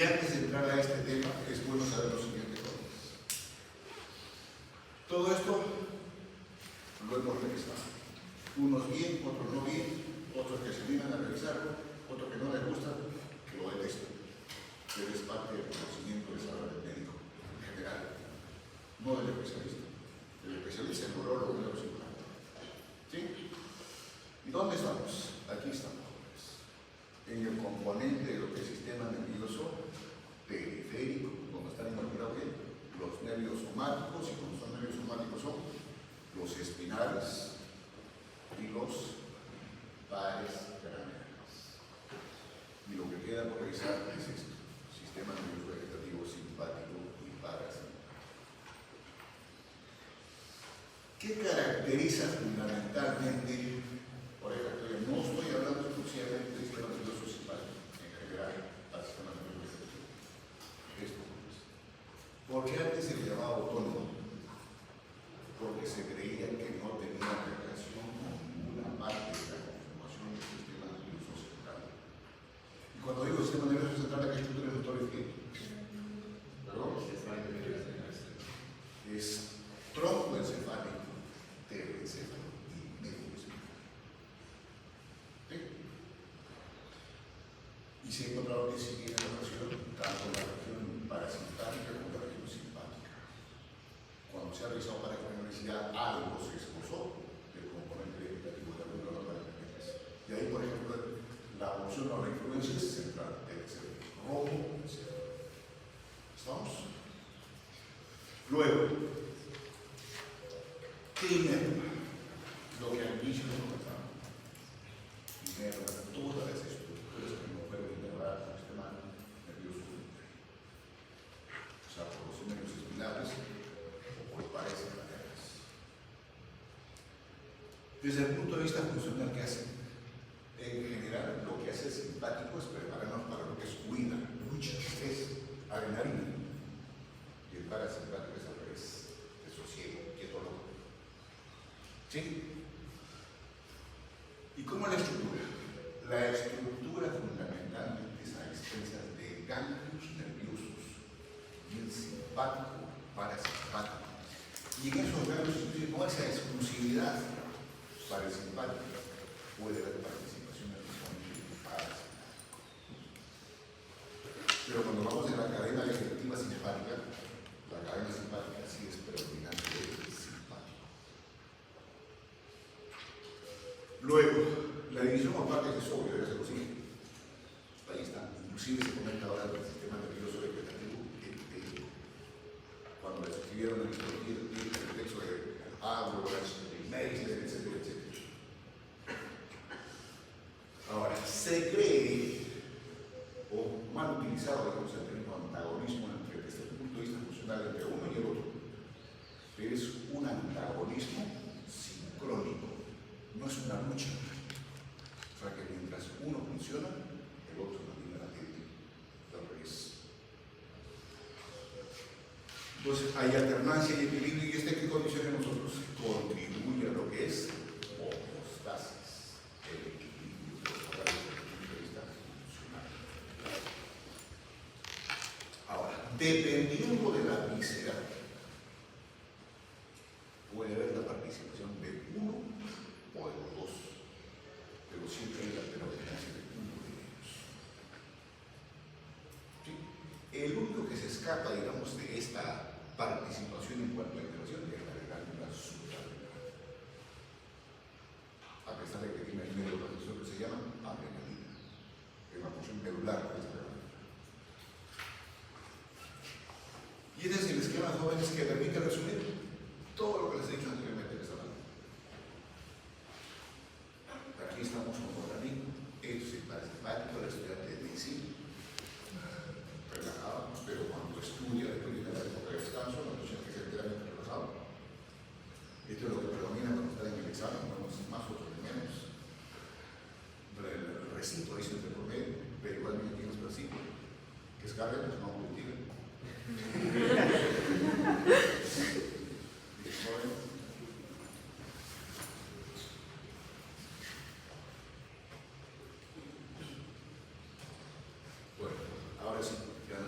antes de entrar a este tema, es bueno saber lo siguiente cosas. Todo esto lo hemos revisado. Unos bien, otros no bien, otros que se niegan a revisarlo, otros que no les gusta, que lo detestan. Que es parte del conocimiento de saber del médico, en general, no del especialista. El especialista es el neurólogo de los implantes. ¿Sí? ¿Y dónde estamos? Aquí estamos. En el componente de lo que es el sistema nervioso periférico, donde están involucrados los nervios somáticos, y cuando son nervios somáticos son los espinales y los pares craneales. Y lo que queda por revisar es esto: sistema nervioso vegetativo simpático y parasimpático. ¿Qué caracteriza fundamentalmente? Por ejemplo, no estoy hablando exclusivamente del sistema nervioso simpático, en general, al sistema nervioso vegetativo. Esto es. ¿Por qué antes se le llamaba autónomo? Porque se creía que no tenía relación con ninguna parte de la conformación del sistema nervioso central. Y cuando digo sistema nervioso central, ¿a qué estructura me estoy refiriendo? ¿Perdón? Es tronco encefálico, terencéfalo y medio encefálico. ¿Sí? Y se ha encontrado que sí tiene relación tanto la región parasimpática como la región simpática. Cuando se ha realizado para la universidad, algo se esbozó del componente vegetativo de la glóndula paranasal. Y ahí, por ejemplo, la función o la influencia es central, debe ser rojo, etc. ¿Estamos? Luego, ¿qué inerva? Lo que al inicio nos comentaba. Inerva todas las estructuras que no pueden inervar el sistema nervioso periférico. O sea, por los nervios espinales o por pares craneales. Desde el punto de vista funcional, ¿qué hace? En general, lo que hace el simpático es prepararnos para lo que es huida, lucha, es adrenalina. Y el parasimpático es al revés, de sosiego, quieto, loco. ¿Sí? ¿Y cómo es la estructura? La estructura fundamentalmente es a expensas de ganglios nerviosos y el simpático, parasimpático. Y en esos ganglios no es exclusividad parasimpática, puede haber participación en el componente parasimpático. Pero cuando vamos en la cadena vegetativa simpática, la cadena simpática sí es predominantemente simpática. Luego, la división por partes es obvia, debe ser lo siguiente. Ahí está. Inclusive se comenta ahora del sistema nervioso vegetativo cuando les escribieron el texto de Habermas, Meissner, etcétera, etcétera. Ahora, se cree, o mal utilizado, digamos, el término antagonismo desde el punto de vista funcional entre uno y el otro, pero es un antagonismo sincrónico, no es una lucha. O sea que mientras uno funciona, el otro mantiene la gente. Al revés. Entonces hay alternancia y equilibrio, y ¿qué condiciona a nosotros? Contribuye a lo que es homeostasis, el equilibrio, desde el punto de vista funcional. Ahora, dependiendo de la víscera, puede haber la participación de uno o de los dos, pero siempre hay la predominancia de uno de ellos. ¿Sí? El único que se escapa, digamos, de esta participación en cuanto a interacción es la glándula suprarrenal. A pesar de que tiene el neurotransmisor que se llama adrenalina, es una función medular de esta glándula. Y ese es el esquema, jóvenes, que permite resumir todo lo que les he dicho anteriormente en esta mañana. Aquí estamos con organismo, esto es el parasimpático, el estudiante de medicina, relajado, pero cuando estudia, después de la época de descanso, la noche que se enteramente relajado. Esto es lo que predomina cuando está en el examen, unos más, otros menos. El recinto dice entre por medio, pero igualmente tienes recinto, que es carga, pues no cultiva. Bueno, ahora sí, ya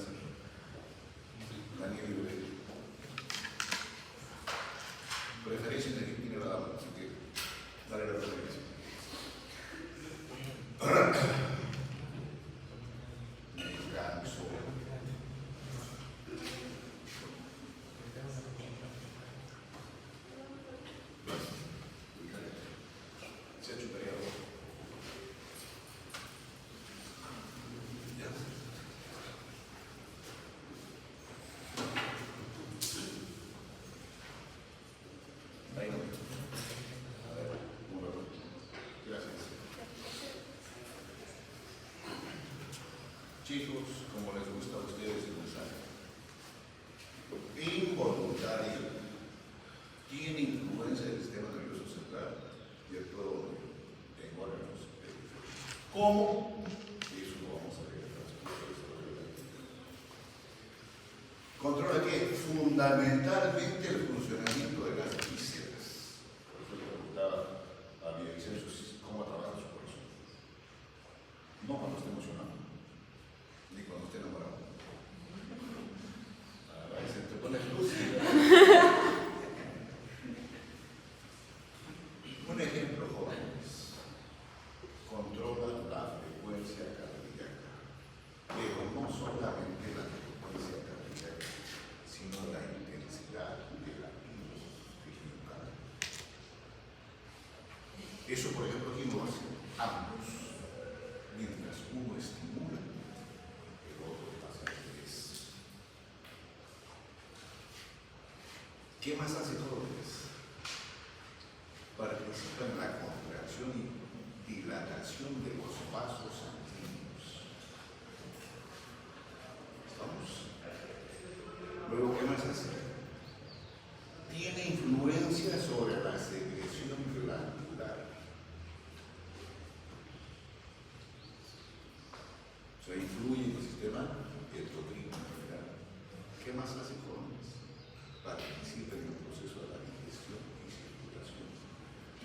Chicos, como les gusta a ustedes el mensaje, involuntario tiene influencia del sistema nervioso central y el todo en órganos. ¿Cómo? Eso lo vamos a ver en el transcurso de la actividad. Controla que fundamentalmente el funcionamiento de las vísceras. Por eso le preguntaba a mi Vicencio cómo trabaja su corazón. No cuando esté emocionado, ni cuando esté enamorado. Ahora se te pone luz. Un ejemplo, jóvenes. Controla la frecuencia cardíaca, pero no solamente la frecuencia cardíaca, sino la intensidad de la ritmo cardíaco. Eso, por ejemplo, aquí lo hacen ambos. Mientras uno estimula, el otro pasa al revés. ¿Qué más hace jóvenes? Participa en la contracción y dilatación de los vasos sanguíneos. ¿Estamos? Luego, ¿qué más hace? Tiene influencia sobre la secreción glandular. O sea, influye en el sistema endocrino general. ¿Qué más hace jóvenes? Participa en el proceso de la digestión y circulación.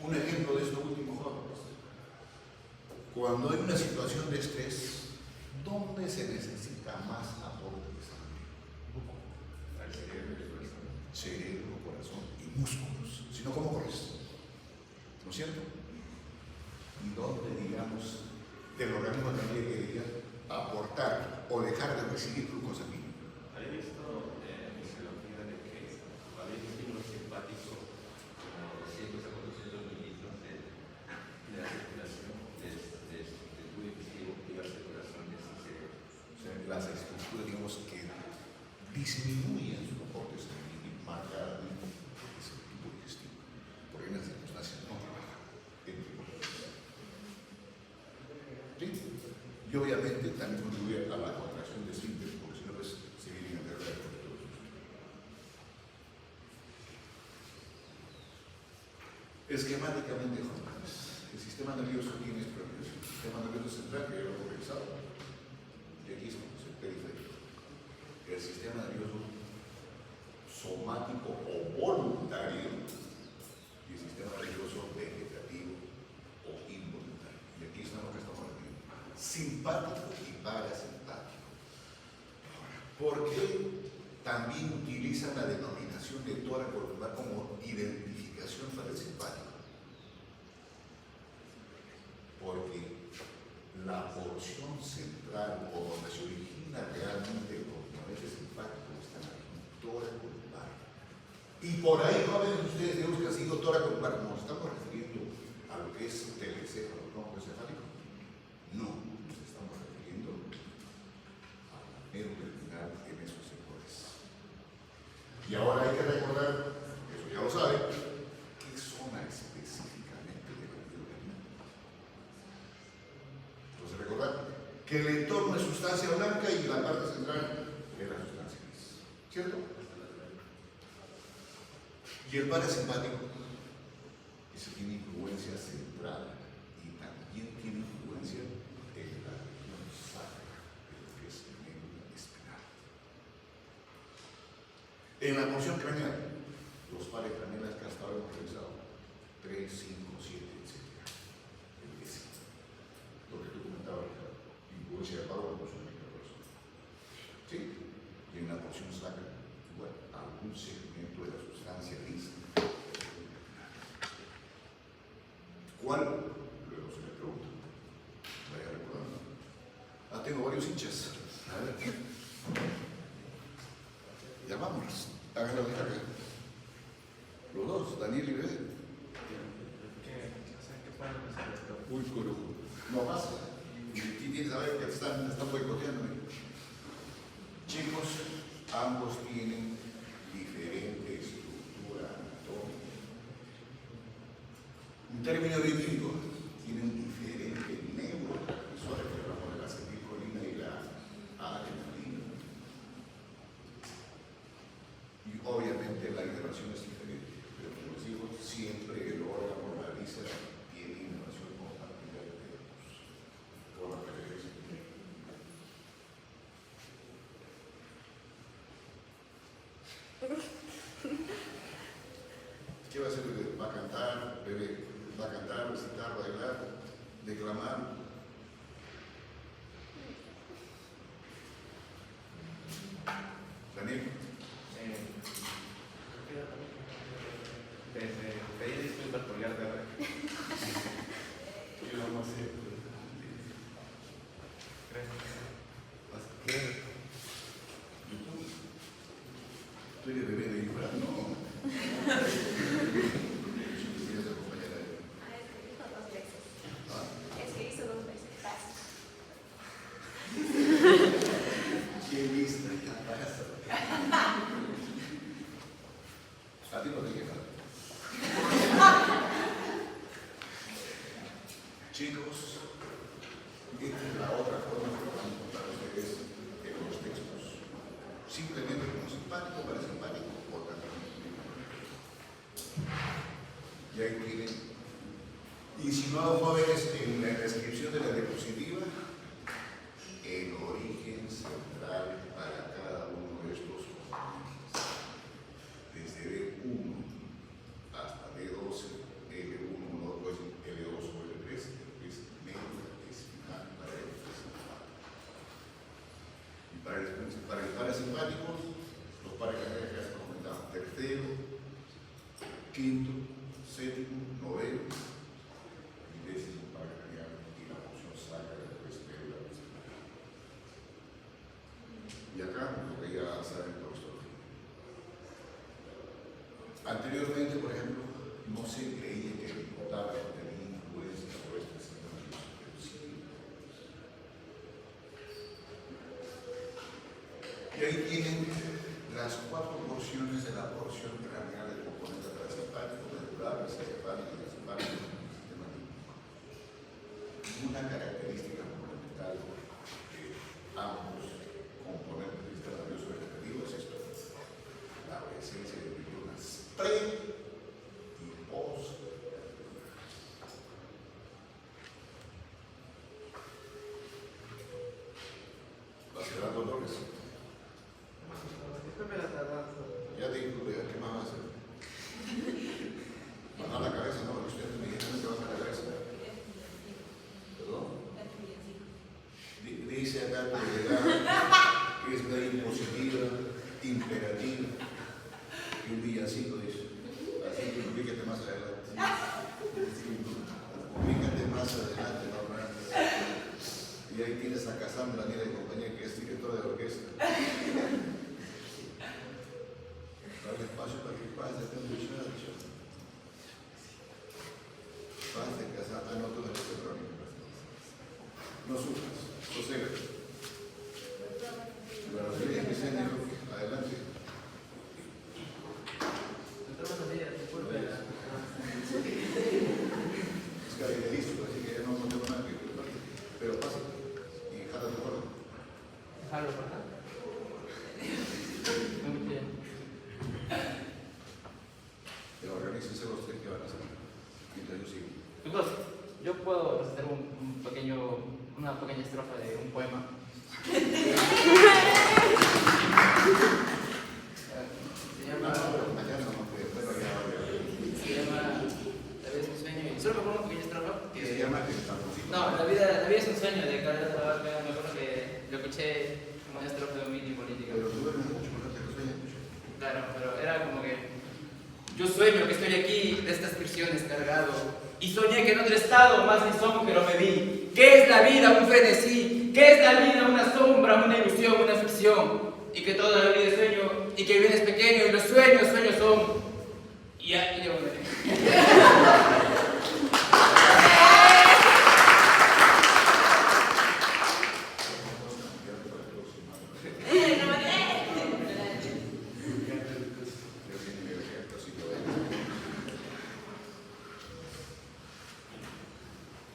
Un ejemplo de esto último, jóvenes. Cuando hay una situación de estrés, ¿dónde se necesita más aporte de sangre? Al cerebro, corazón y músculos. Si no, ¿cómo corres? ¿No es cierto? ¿Y dónde, digamos, del organismo también debería aportar o dejar de recibir flujo sanguíneo? Había visto fisiología de que había un estímulo simpático como 200 a 400 mililitros de la circulación del tubo digestivo y las circulaciones y cerebro. O sea, las estructuras, digamos, que disminuyen su aporte sanguíneo marcadamente es el tubo digestivo, porque en las circunstancias no trabaja. ¿Sí? Y obviamente también contribuye a la contracción de esfínteres, porque si no, pues seguirían en guerra con todos. Esquemáticamente, jóvenes, el sistema nervioso tiene propios. El sistema nervioso central, que ya lo he revisado, y aquí es el periférico. El sistema nervioso somático o voluntario y el sistema nervioso vegetativo o involuntario. Y aquí estamos lo que estamos viendo. Simpático y parasimpático. ¿Por qué también utilizan la denominación de tórax columbar como identificación para el simpático? Porque la porción central o donde se origina realmente el componente simpático está en la región tórax columbar. Y por ahí, jóvenes, ustedes digamos que ha sido tórax columbar, nos estamos refiriendo a lo que es telecéfalo, tronco encefálico. No, nos estamos refiriendo a la terminal en esos sectores. Y ahora hay que recordar, eso ya lo saben, qué zona específicamente de la biología. Entonces recordar que el entorno es sustancia blanca y la parte central es la sustancia gris. ¿Cierto? Y el parasimpático, ese tiene influencia central y también tiene influencia en la región sacra, en lo que es el médula espinal. En la porción craneal, los pares craneales que hasta ahora hemos revisado, 3, 5, 7, etc. El décimo. Lo que tú comentabas, Ricardo, influencia de pago en la porción microverso. ¿Sí? Y en la porción sacra, igual, algún segmento de la sustancia gris. ¿Cuál? Luego se me pregunta. Vaya recordando. Tengo varios hinchas. A ver. Ya vámonos. Hagan la descarga. Los dos, Daniel y Bede. Uy, corujo. No pasa. Y tienes que saber que están boicoteando. Chicos, ambos tienen diferente estructura anatómica. En términos bioquímicos, tienen diferente neurotransmisores, que hablamos de la acetilcolina y la la innovación es diferente, pero como les digo, siempre el órgano realiza tiene innovación como parte de toda la carrera. ¿Qué va a hacer el bebé? Va a cantar, bebé, va a cantar, recitar, bailar, declamar. Daniel. Pedir disculpas por llegar tarde. ¿Qué vamos a hacer? Gracias. Tú eres bebé de infra, no. ¿Quieres acompañar a él? Es que hizo 2 veces. Qué lista, ya pasa. A ti no te quejas. Chicos, esta es la otra forma que van a encontrar ustedes en los textos. Simplemente como simpático para simpático o también. Y ahí tienen insinuado jóvenes en la descripción de la diapositiva el origen central para cada uno de estos componentes. Desde D1 hasta D12, L1, L2 o L3, es media decimal para el decimal. Y para el parasimpático, los paracardiales que se comentaban, tercero, quinto, séptimo, noveno y décimo paracardial y la función sacra del respiro de la respiración. Y acá lo que ya saben el profesor. Anteriormente, por ejemplo, no se creía que el hipotálamo tenía influencia sobre este sistema nervioso, pero sí. Y ahí tienen las 4 porciones de la porción craneal del componente parasimpático, medular, encefálico y simpático del sistema límbico. Una característica fundamental de ambos componentes del sistema nervioso vegetativo es esto: la presencia de neuronas pre y post. ¿Va a ser algo, Torres? Ya te incluye, ¿qué más va a hacer? Mandar la cabeza, no, los estudiantes me dijeron que van a la cabeza. ¿Perdón? Dice acá que es la impositiva, imperativa y un villancico, dice. Así que ubícate más adelante. Ubícate más adelante, no antes. Y ahí tienes a Cassandra Niela y compañía, que es directora de orquesta. Dale espacio para que pase este muchacho. Pase, Cassandra. Ah, no, tú no eres Verónica. No sufras, soségate. Bueno, si eres Vicente, adelante. Es capitalista, así que ya no tengo nada que ver. Pero pasa y jala tu cuerpo. Jalo, ¿verdad? Muy bien. Pero organícense los tres que van a hacer. Mientras yo sigo. Chicos, yo puedo recitar una pequeña estrofa de un poema. Se llama Mañana no puede, pero ya. Se llama La vida es un sueño. Y solo me acuerdo una pequeña estrofa ¿Qué se llama? Que está No, la vida es un sueño de Carlos Tabarca. Me acuerdo que lo escuché como una estrofa de un meeting político. Pero tú duermes mucho, ¿no te sueñas mucho? Claro, pero era como que yo sueño que estoy aquí de estas prisiones cargado y soñé que en otro estado más lisonjero me vi. ¿Qué es la vida? Un frenesí. ¿Qué es la vida? Una sombra, una ilusión, una ficción. Y que toda la vida es sueño y que vienes pequeño y los sueños son. Y ya, y yo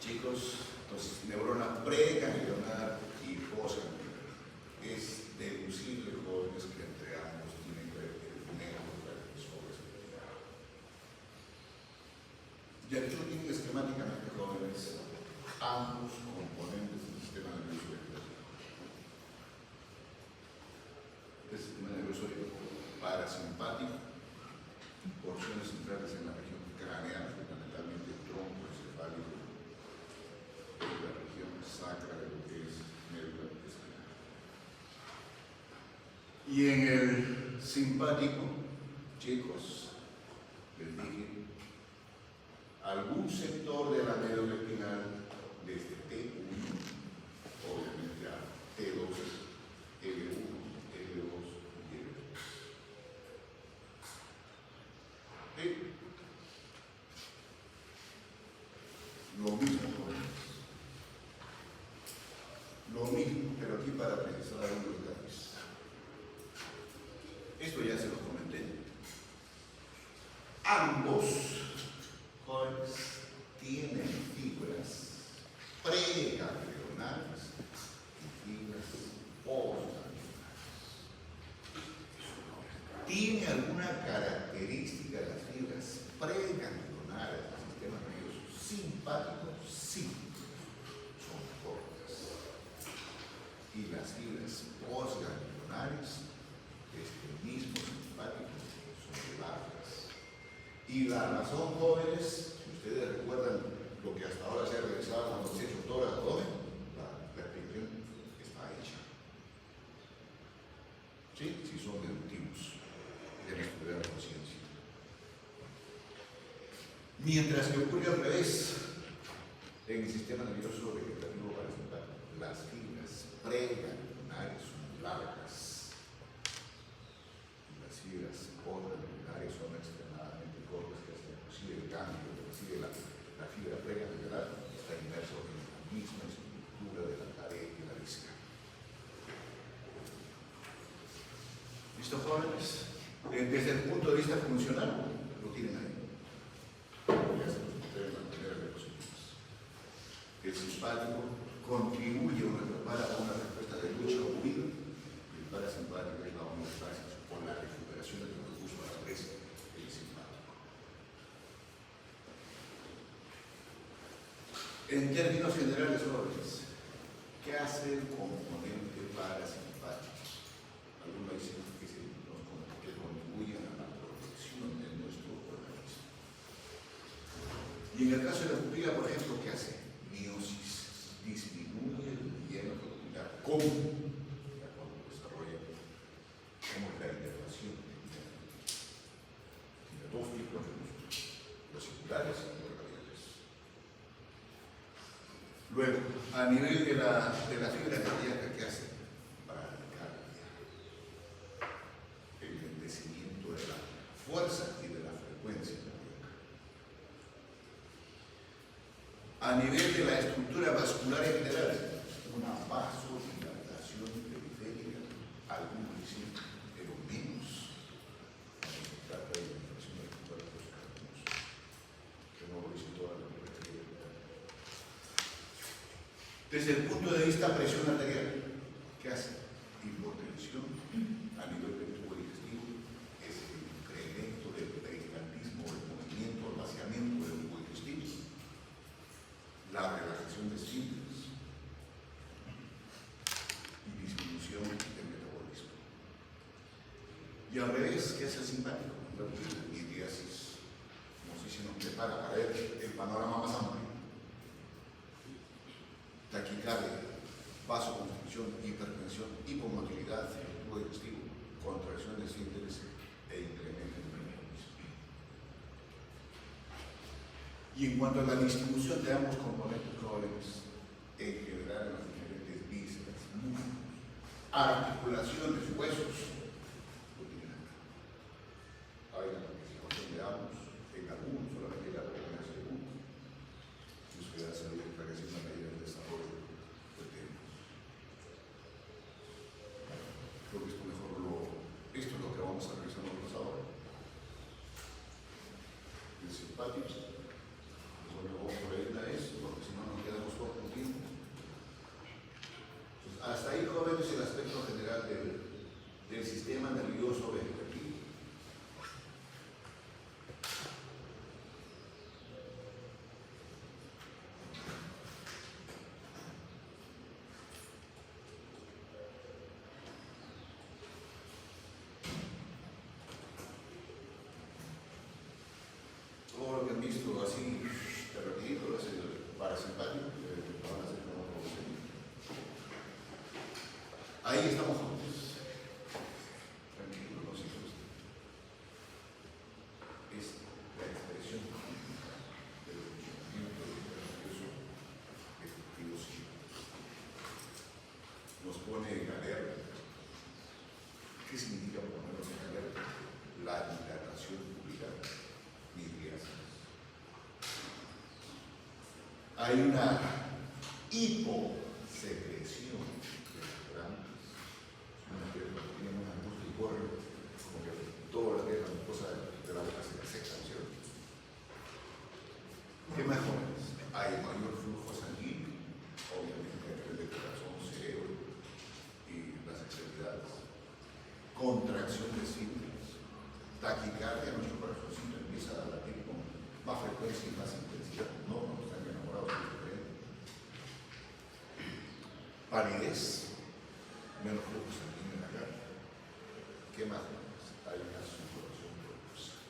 Chicos, entonces, neurona preganglionar y postganglionar. Es deducible, jóvenes, que entre ambos tienen que ver el neurotransmisor. Y aquí lo tienen esquemáticamente, jóvenes, ambos componentes del sistema nervioso vegetativo. El sistema nervioso parasimpático, porciones centrales en la región craneal, fundamentalmente el tronco encefálico, la región sacra de lo que es médula espinal. Y en el simpático, chicos, les dije, algún sector de la médula espinal, desde T1, obviamente a T2, L1, L2 y L3. ¿Sí? Lo mismo, jóvenes. Lo mismo, pero aquí para precisar algunos detalles. Esto ya se lo comenté. Ambos jóvenes tienen fibras preganglionales y fibras postganglionales. ¿Tiene alguna característica de las fibras preganglionales del sistema nervioso simpático? Sí, son cortas. Y las fibras postganglionales de este mismo simpático son largas. Y la razón, jóvenes, si ustedes recuerdan lo que hasta ahora se ha realizado cuando se ha hecho toda la abdomen, la explicación está hecha. ¿Sí? Si son deductivos, deben estudiar la conciencia. Mientras que ocurre al revés, en el sistema nervioso vegetativo parasimpático, las fibras preganglionales son largas y las fibras postganglionales son extremadamente cortas, que hasta inclusive el cambio que recibe la fibra preganglionar está inmerso en la misma estructura de la pared y la visca. ¿Listo, jóvenes? Desde el punto de vista funcional, lo tienen ahí. Ya se los mostré en la primera diapositiva. El simpático contribuye o prepara una respuesta de lucha o huida. El parasimpático es la homeostasis o la recuperación del recurso a la presa del simpático. En términos generales, jóvenes, ¿qué hace el componente parasimpático? Algunos dicen que contribuyen a la protección de nuestro organismo. Y en el caso de la pupila, por ejemplo, ¿qué hace? Miosis. Disminuye el relleno pupila. ¿Cómo? Ya cuando desarrolla, como la inervación. Tiene dos tipos de músculos, los circulares y los radiales. Luego, a nivel de la fibra cardíaca, ¿qué hace? Bradicardia. El enlentecimiento de la fuerza y de la frecuencia cardíaca. A nivel de la estructura vascular en general, una vasodilatación periférica, algunos dicen, pero menos cuando se trata de la infección de los cuerpos cardíacos, que no lo dice toda la periférica. Desde el punto de vista presión arterial, ¿qué hace? Hipotensión a nivel del tubo digestivo, es el incremento del peritaldismo, el movimiento, el vaciamiento del tubo digestivo, la relajación de esfínteres y disminución del metabolismo. Y al revés, ¿qué hace el simpático? La litiasis, como si se nos prepara para ver el panorama más amplio. Taquicardia, vasoconstricción, hipertensión, hipomotilidad del tubo digestivo, contracción de esfínteres e incremento del metabolismo. Y en cuanto a la distribución de ambos componentes jóvenes, en general en las diferentes vísceras, músculos, articulaciones, huesos, lo tienen acá. Hay la participación de ambos, en algunos solamente la predominancia de uno. Eso ya se ve creciendo a medida del desarrollo del tema. Creo que esto es lo que vamos a revisar nosotros ahora. El simpático. Por ahí la es, porque si no nos quedamos cortos tiempo. Hasta ahí, jóvenes, el aspecto general del sistema. visto así, de rapidito, es el parasimpático, que lo van a hacer con otro procedimiento. Ahí estamos juntos. Tranquilo, no se asusten. Es la expresión del funcionamiento del nervioso efectivo sí. Nos pone en alerta. ¿Qué significa ponernos en alerta? La dilatación pubilar midriásica. Hay una hiposecreción de las glándulas. Una que tiene una angustia y corre, como que todo lo que es la mucosa de la boca se seca, ¿no es cierto? ¿Qué más jóvenes? Hay mayor flujo sanguíneo, obviamente a nivel de corazón, cerebro y las extremidades. Contracción de síndromes, taquicardia, nuestro corazoncito empieza a latir con más frecuencia y más intensidad, no cuando están enamorados, es diferente. Palidez, menos flujo sanguíneo en la cara. ¿Qué más? Hay una sudoración profusa,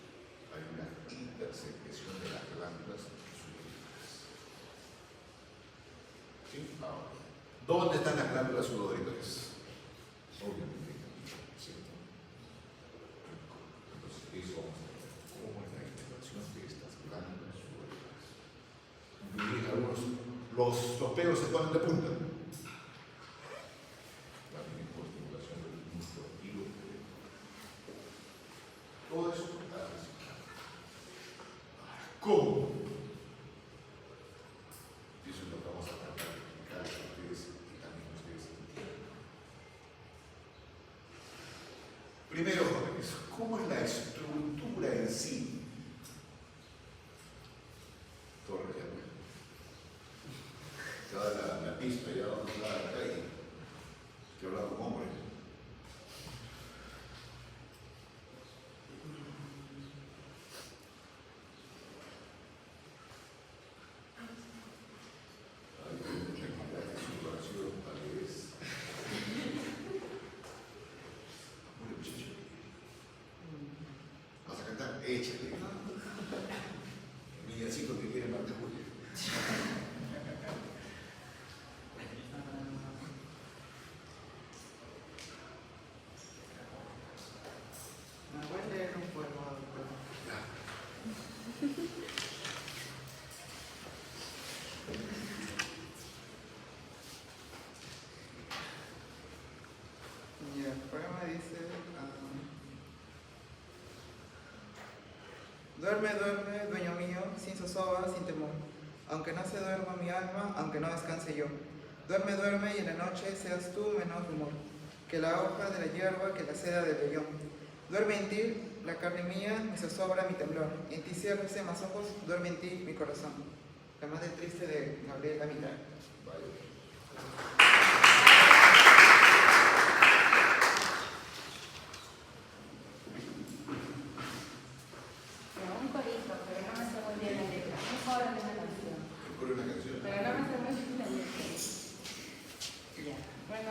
hay una hipersecreción de las glándulas sudoríparas. ¿Sí? Ahora, ¿dónde están las glándulas sudoríparas? Obviamente. Eso vamos a ver cómo es la integración de estas glándulas sudoríparas. Los pelos se ponen de punta. La estimulación del músculo hilo. Todo eso está resultado. ¿Cómo? Eso es lo que vamos a tratar de explicar a ustedes y también ustedes entiendan. Primero, jóvenes, ¿cómo es la estructura en sí? Torre, ya ven. Ya la pista, ya vamos a hablar acá y que hablar con hombre. Hay tranquilidad de sudoración, tal vez. Muy muchacho. ¿Vas a cantar? Échale. Villancico que quiere Marta Julia. Me voy a leer un poema. Y el poema dice: duerme, duerme, dueño mío, sin zozobra, sin temor, aunque no se duerma mi alma, aunque no descanse yo. Duerme, duerme, y en la noche seas tú menos rumor que la hoja de la hierba, que la seda del vellón. Duerme en ti la carne mía, mi zozobra, mi temblor, y en ti ciérrese más ojos, duerme en ti mi corazón. La madre triste de Gabriela Mistral. Un corito, pero no me sé muy bien la letra. Un coro de una canción. ¿Recuerda una canción? Pero no me sé muy bien la letra. Ya. Bueno,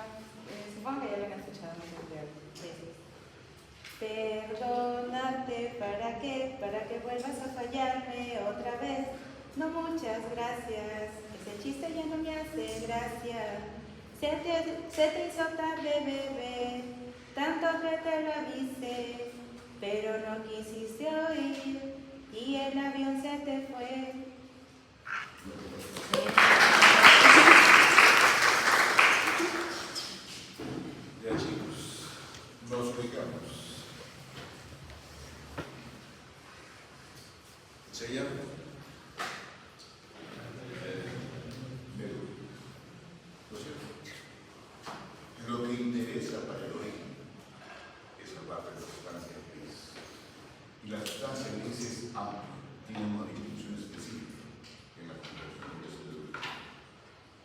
supongo que ya lo han escuchado muchas veces. Perdónate, ¿para qué? Para que vuelvas a fallarme otra vez. No, muchas gracias. Ese chiste ya no me hace gracia. Se te hizo tarde, bebé. Tanto que te lo avisé. Pero no quisiste oír y el avión se te fue. Ya chicos, nos ubicamos. Se llama Melú. ¿No es cierto? Lo que interesa para el origen es la parte de la sustancia gris. Y la sustancia gris es amplia, tiene una distribución específica en la composición de ese origen.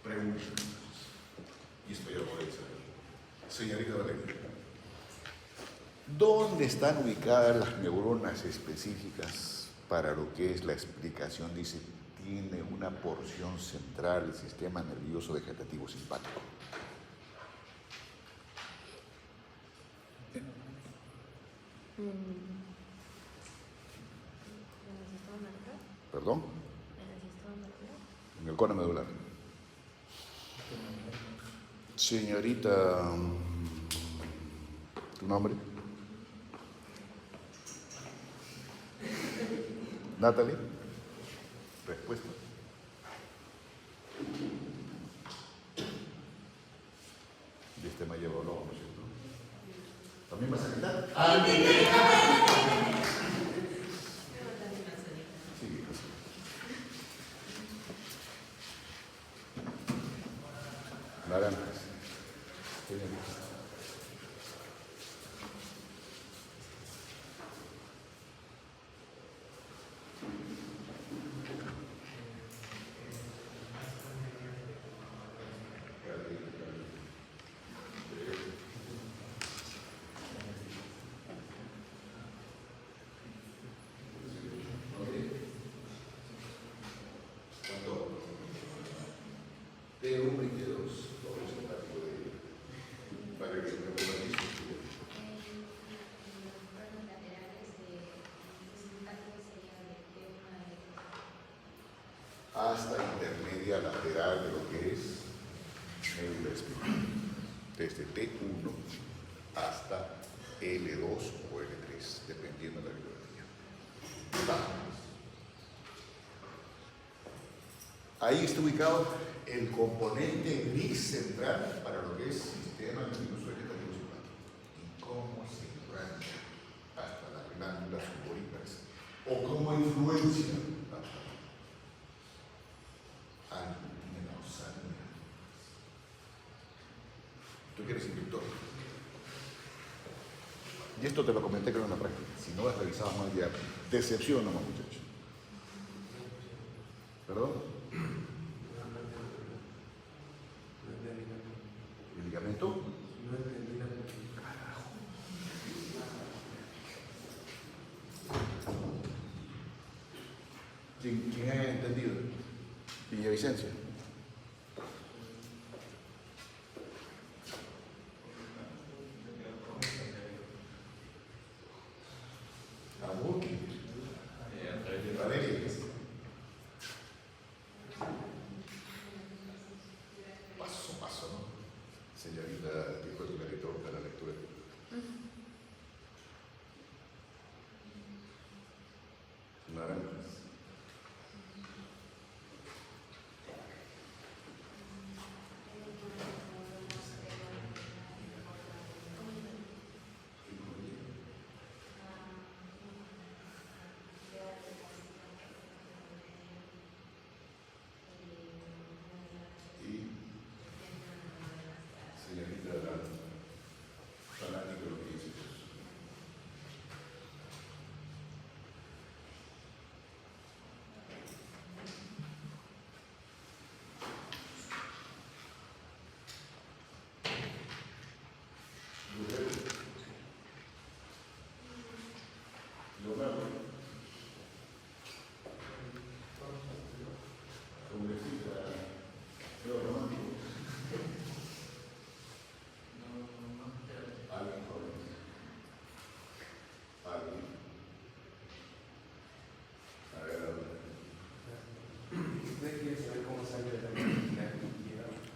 Preguntas. Y esto ya lo podéis saber. Señorita Valeria, ¿dónde están ubicadas las neuronas específicas para lo que es la explicación? Dice, tiene una porción central del sistema nervioso vegetativo simpático. ¿Perdón? ¿Perdón? En el cono medular. Señorita, ¿tu nombre? Natalie. Respuesta. Y este me ha llevado loco, ¿no es cierto? ¿También vas a gritar? Sí, pues. Naranjas. Hasta intermedia lateral de lo que es médula espinal, desde T1 hasta L2 o L3, dependiendo de la bibliografía. Ahí está ubicado el componente gris central para lo que es sistema nervioso vegetativo simpático. Y cómo se irradia hasta las glándulas sudoríparas o cómo influencia tú que eres instructor. Y esto te lo comenté creo en la práctica. Si no has revisado mal ya, decepción nomás, muchacho. ¿Perdón? ¿El ligamento? Carajo. ¿Quién haya entendido? Villavicencia.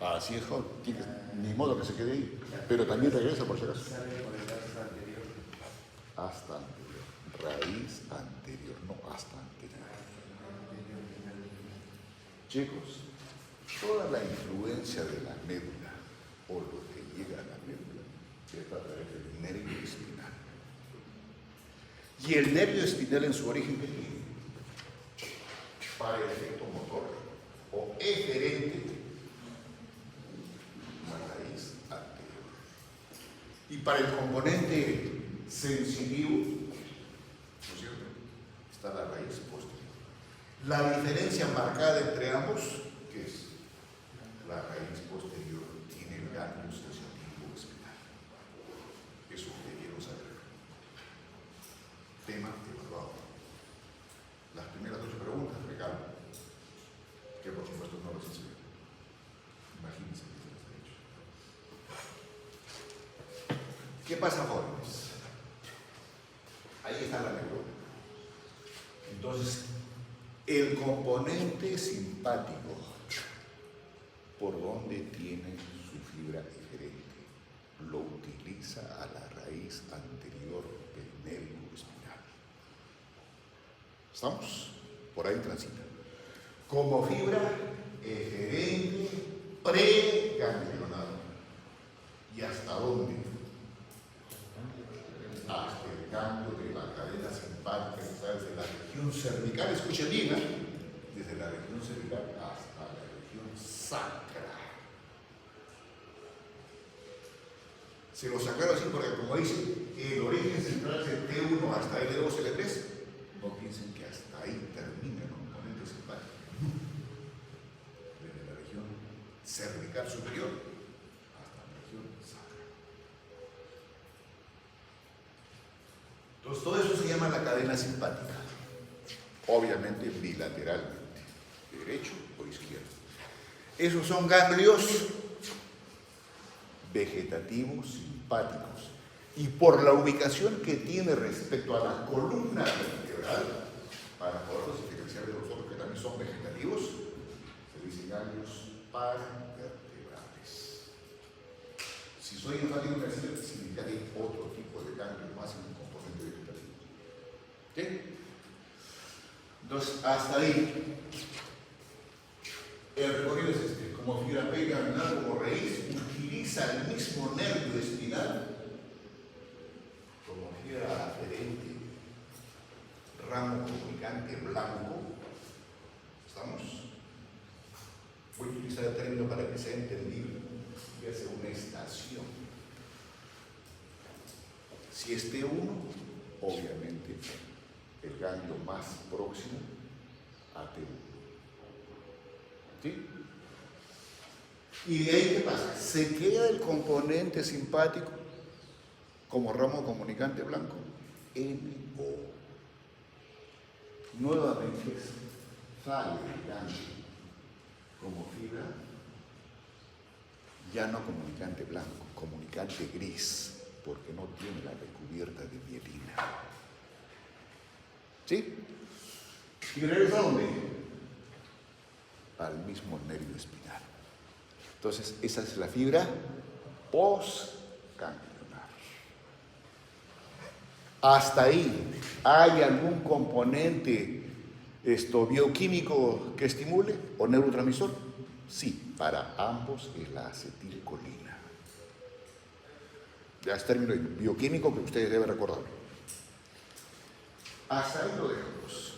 Así es, joven. Ni modo que se quede ahí. Pero también regresa por si acaso. Hasta anterior. Raíz anterior, no hasta anterior. Chicos, toda la influencia de la médula o lo que llega a la médula está a través del nervio espinal. Y el nervio espinal en su origen, ¿qué tiene? Para el efecto motor o eferente, y para el componente sensitivo, ¿no es cierto?, está la raíz posterior. La diferencia marcada entre ambos, ¿qué es? La raíz posterior tiene el ganglio sensitivo espinal. Eso debieron saber. Tema evaluado. Las primeras 8 preguntas, regalo, que por supuesto no las hice. Imagínense que se las he hecho. ¿Qué pasa, jóvenes? Ahí está la neurona. Entonces, El componente simpático, ¿por dónde tiene su fibra eferente? Lo utiliza a la raíz anterior del nervio espinal. ¿Estamos? Por ahí transita. Como fibra eferente preganglionado. ¿Y hasta dónde? Hasta el ganglio de la cadena simpática que está desde la región cervical, escuchen bien, desde la región cervical hasta la región sacra. Se lo sacaron así porque, como dice, el origen central es de T1 hasta L2, L3. No piensen que hasta ahí termina el componente simpático. Desde la región cervical superior hasta la región sacra. Entonces, todo eso se llama la cadena simpática. Obviamente bilateralmente, derecho o izquierdo. Esos son ganglios vegetativos simpáticos. Y por la ubicación que tiene respecto a la columna vertebral, para poderlos diferenciar de los otros que también son vegetativos, se dicen ganglios paravertebrales. Si soy enfático en decir, significa que hay otro tipo de ganglio más en un componente vegetativo. ¿Sí? Entonces, hasta ahí, el recorrido es este. Como fibra preganglionar, como raíz, utiliza el mismo nervio espinal como fibra aferente, ramo comunicante blanco. ¿Estamos? Voy a utilizar el término para que sea entendido. Voy a hacer una estación. Si es T1, obviamente el ganglio más próximo a T1. ¿Sí? ¿Y de ahí qué pasa? Se queda el componente simpático como ramo comunicante blanco, MO. Nuevamente sale el ganglio como fibra, ya no comunicante blanco, comunicante gris, porque no tiene la recubierta de mielina. ¿Sí? ¿Y regresa a dónde? Al mismo nervio espinal. Entonces, esa es la fibra postganglionar. Hasta ahí, ¿hay algún componente bioquímico que estimule o neurotransmisor? Sí, para ambos es la acetilcolina. Ya es término bioquímico que ustedes deben recordar. Hasta ahí lo dejamos.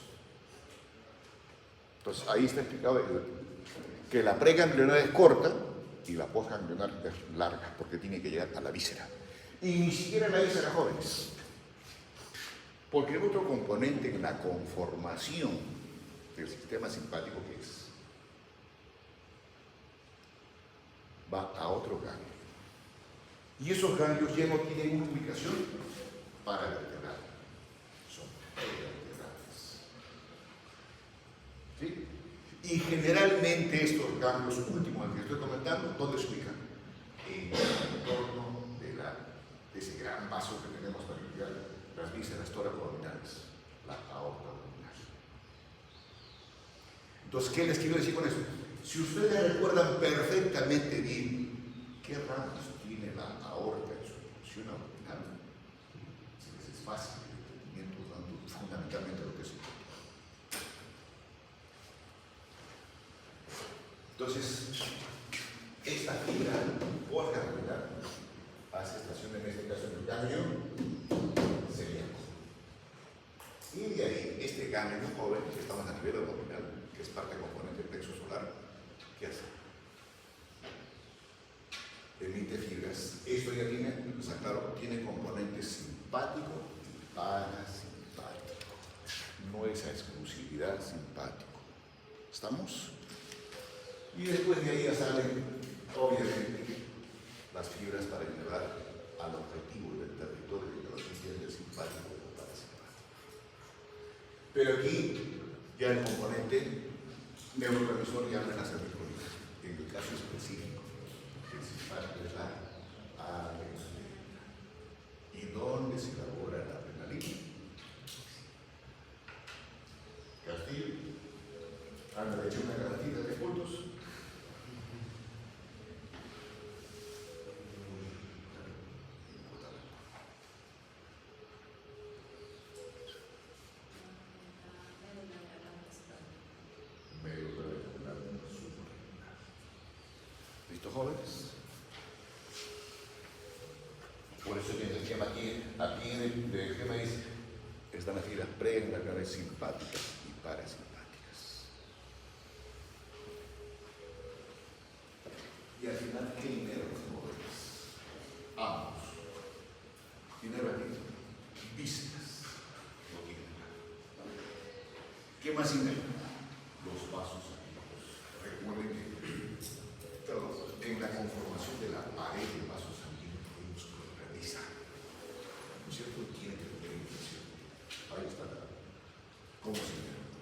Entonces, ahí está explicado que la preganglionar es corta y la postganglionar es larga, porque tiene que llegar a la víscera. Y ni siquiera la víscera, jóvenes. Porque el otro componente en la conformación del sistema simpático que es, va a otro ganglio. Y esos ganglios ya no tienen una ubicación paravertebral. Son prevertebrales. ¿Sí? Y generalmente estos ganglios últimos que estoy comentando, ¿dónde se ubican? En el entorno de ese gran vaso que tenemos para irrigar las vísceras toracoabdominales, la aorta abdominal. Entonces, ¿qué les quiero decir con eso? Si ustedes recuerdan perfectamente bien qué ramos tiene la aorta en su función abdominal, es fácil el entendimiento dando fundamentalmente lo que es. Entonces, esta fibra postganglionar hace estación en este caso en el ganglio celíaco. Y de ahí, este ganglio joven, que estamos a nivel abdominal, que es parte componente del plexo solar, ¿qué hace? Emite fibras. Esto ya tiene, está claro, tiene componente simpático y parasimpático. No es a exclusividad simpático. ¿Estamos? Y después de ahí ya salen, obviamente, las fibras para llevar al objetivo del territorio de los del simpático y del parasimpático. Pero aquí ya el componente neurotransmisor ya no es la acetilcolina, en el caso específico, el simpático es la adrenalina. ¿Y dónde se elabora la adrenalina? Castillo. Anda, le eché una garantía de puntos. ¿Listo, jóvenes? Por eso viene el esquema aquí en el esquema dice, están las fibras preganglionares simpáticas y parasimpáticas. Y al final, ¿qué inervan, jóvenes? Ambos. Inervan aquí. Vísceras. No tienen nada. ¿Qué más inervan? Los vasos sanguíneos. Recuerden que en la conformación de la pared de vasos sanguíneos hay un músculo realiza. ¿No es cierto? Tiene que tener intención. Ahí está. ¿Cómo se inerva?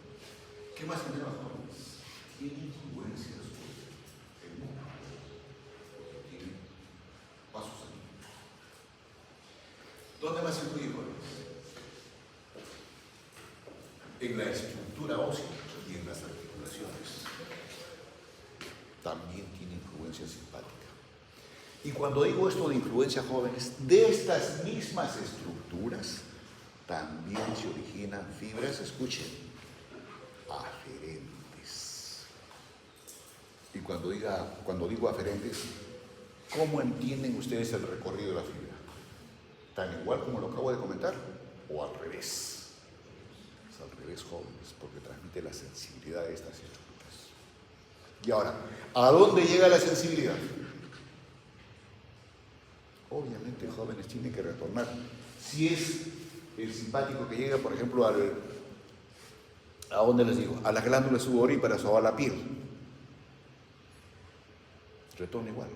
¿Qué más inerva, jóvenes? Tiene influencia sobre el mundo. Porque tiene vasos sanguíneos. ¿Dónde más influye, jóvenes? En la estructura ósea y en las articulaciones. También tiene influencia simpática. Y cuando digo esto de influencia, jóvenes, de estas mismas estructuras también se originan fibras, escuchen, aferentes. Y cuando digo aferentes, ¿cómo entienden ustedes el recorrido de la fibra? ¿Tan igual como lo acabo de comentar? ¿O al revés? Es al revés, jóvenes, porque transmite la sensibilidad de estas estructuras. Y ahora, ¿a dónde llega la sensibilidad? Obviamente, jóvenes, tienen que retornar. Si es el simpático que llega, por ejemplo, ¿a dónde les digo? A las glándulas sudoríparas o a la piel. Retorna igual.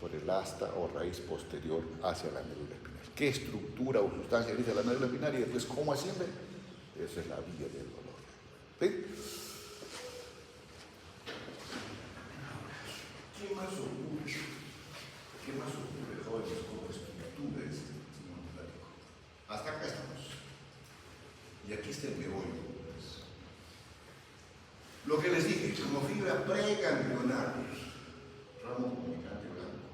Por el asta o raíz posterior hacia la médula espinal. ¿Qué estructura o sustancia dice la médula espinal y después cómo asciende? Esa es la vía del dolor. ¿Sí? ¿Qué más ocurre? ¿Qué más ocurre, jóvenes, como estructura de este sistema linfático? Hasta acá estamos. Y aquí está el meollo. Lo que les dije, como fibra preganglionar, ramo comunicante blanco,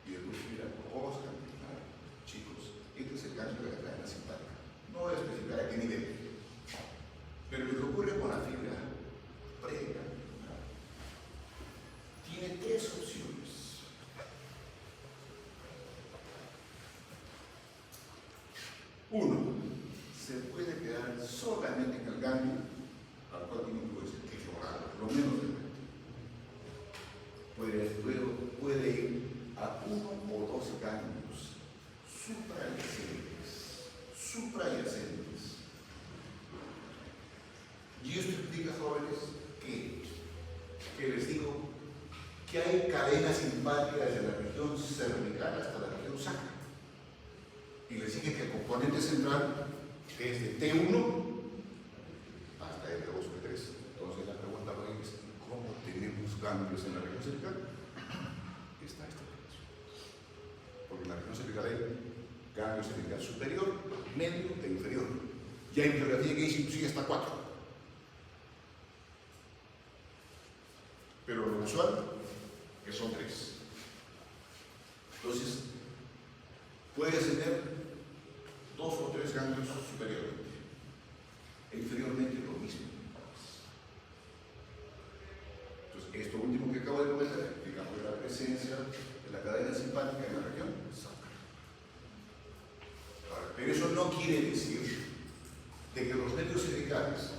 y después fibra postganglionar, chicos, este es el ganglio de la cadena simpática. No voy a especificar a qué nivel, pero lo que ocurre con la fibra preganglionar tiene tres opciones. Uno, se puede quedar solamente en el ganglio al cual tiene influencia, que es lo raro, lo menos frecuente. Puede ir a uno o dos ganglios suprayacentes. Y esto implica, jóvenes, que les digo que hay cadenas simpáticas desde la región cervical hasta la región sacra. Y les dije que el componente central es de T1 hasta L2 o L3. Entonces la pregunta es, ¿cómo tenemos ganglios en la región cervical? Está esta relación. Porque en la región cervical hay ganglio cervical superior, medio e inferior. Y hay bibliografía que dice inclusive hasta 4. Pero lo usual que son 3. Entonces, puedes tener 2 o 3 ganglios superiormente. E inferiormente lo mismo. Entonces, esto último que acabo de comentar, digamos, la presencia de la cadena simpática en la región sacra. Pero eso no quiere decir de que los nervios cervicales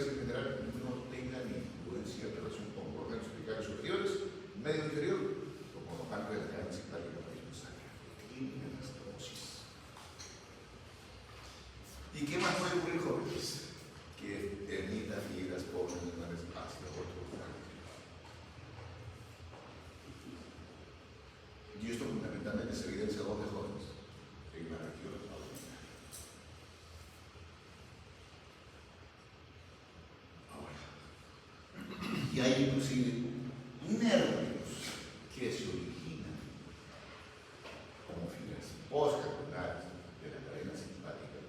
en general no tengan influencia en relación con los nervios cervicales superiores, medio inferior, o con los ganglios de la cadena simpática en la región sacra. Tienen anastomosis. ¿Y qué más puede ocurrir, jóvenes? Que emita fibras postganglionares hacia otros ganglios. Y esto fundamentalmente se evidencia ¿dónde, jóvenes? En la región abdominal. Ahora, y hay inclusive nervios que se originan como fibras postganglionares de la cadena simpática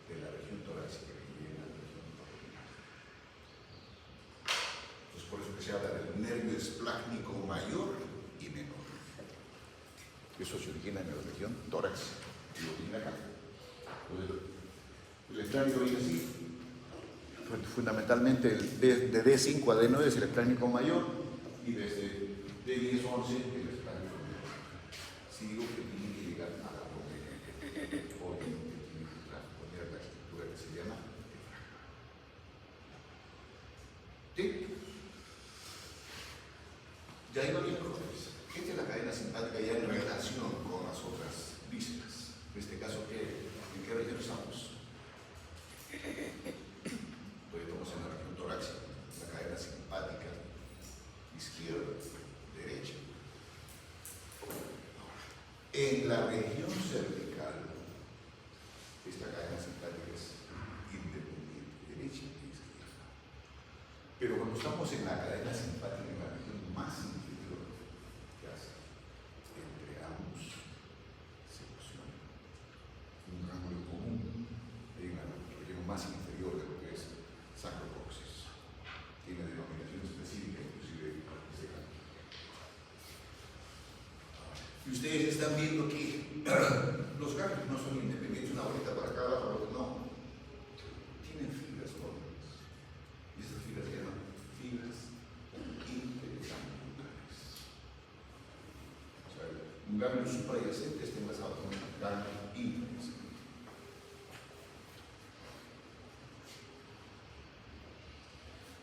de la región torácica que viene a la región abdominal. se habla del nervio esplácnico mayor y menor. Eso se origina en la región tórax y origina acá. El esplácnico viene así. Fundamentalmente de D5 a D9 es el esplácnico mayor y desde D10 a 11 el esplácnico menor. Si digo que tiene que llegar a la rodilla, obviamente tiene que transponer la estructura que se llama ¿sí? Ya iba bien con eso. Esta es la cadena simpática ya en relación con las otras vísceras. En este caso, ¿en qué región estamos? Estamos en la región torácica, la cadena simpática, izquierda, derecha. En la región cervical, esta cadena simpática es independiente, derecha e izquierda. Pero cuando estamos en la cadena simpática, en la región más inferior, ¿qué hace? Entre ambos se fusiona un ángulo común en la región más inferior de lo que es sacrocoxis. Tiene denominación específica, inclusive este campo. Y ustedes están viendo que los ganglios no son independientes, una bolita para acá, la otra, no. Tienen fibras cónicas. Y esas fibras se llaman fibras interganglionares. O sea, un ganglio suprayacente está enlazado con un ganglio intrayacente.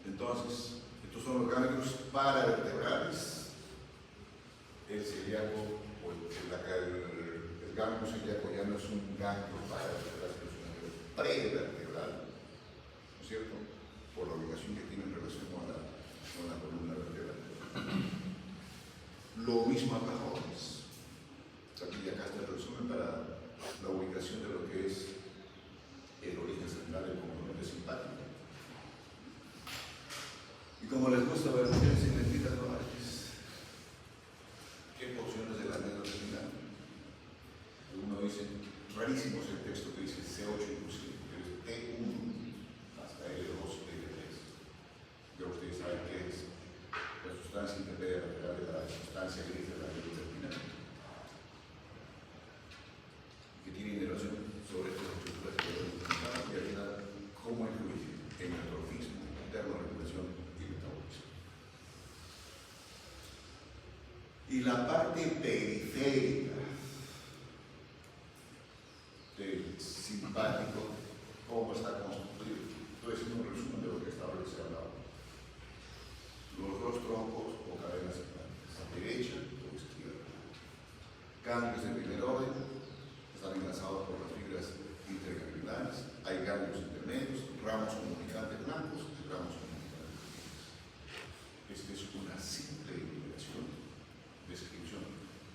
Entonces, estos son los ganglios paravertebrales. El celíaco, o el ganglio celíaco ya no es un ganglio paravertebral, sino es un ganglio prevertebral, ¿no es cierto? Por la ubicación que tiene en relación con la columna vertebral. Lo mismo acá, jóvenes. Aquí y acá está el resumen para la ubicación de lo que es el origen central del componente simpático. Y como les gusta ver mujeres en lentitas normales, ¿qué porciones de la médula espinal? Uno dice, rarísimo es el texto que dice C8 inclusive, que es T1 hasta L2, L3. Ya ustedes saben qué es la sustancia intermedia lateral de la sustancia gris de la médula espinal, que tiene relación sobre estas estructuras que y al final cómo influye en el atrofismo, termorregulación y metabolismo. Y la parte periférica del simpático, ¿cómo está constituido? Entonces, un resumen de lo que hasta ahora les he hablado. Los dos troncos o cadenas simpáticas, derecha o izquierda. Ganglios de primer orden están enlazados por las fibras interganglionares. Hay ganglios intermedios, ramos comunicantes blancos y ramos comunicantes grises. Esta es una simple enumeración, descripción,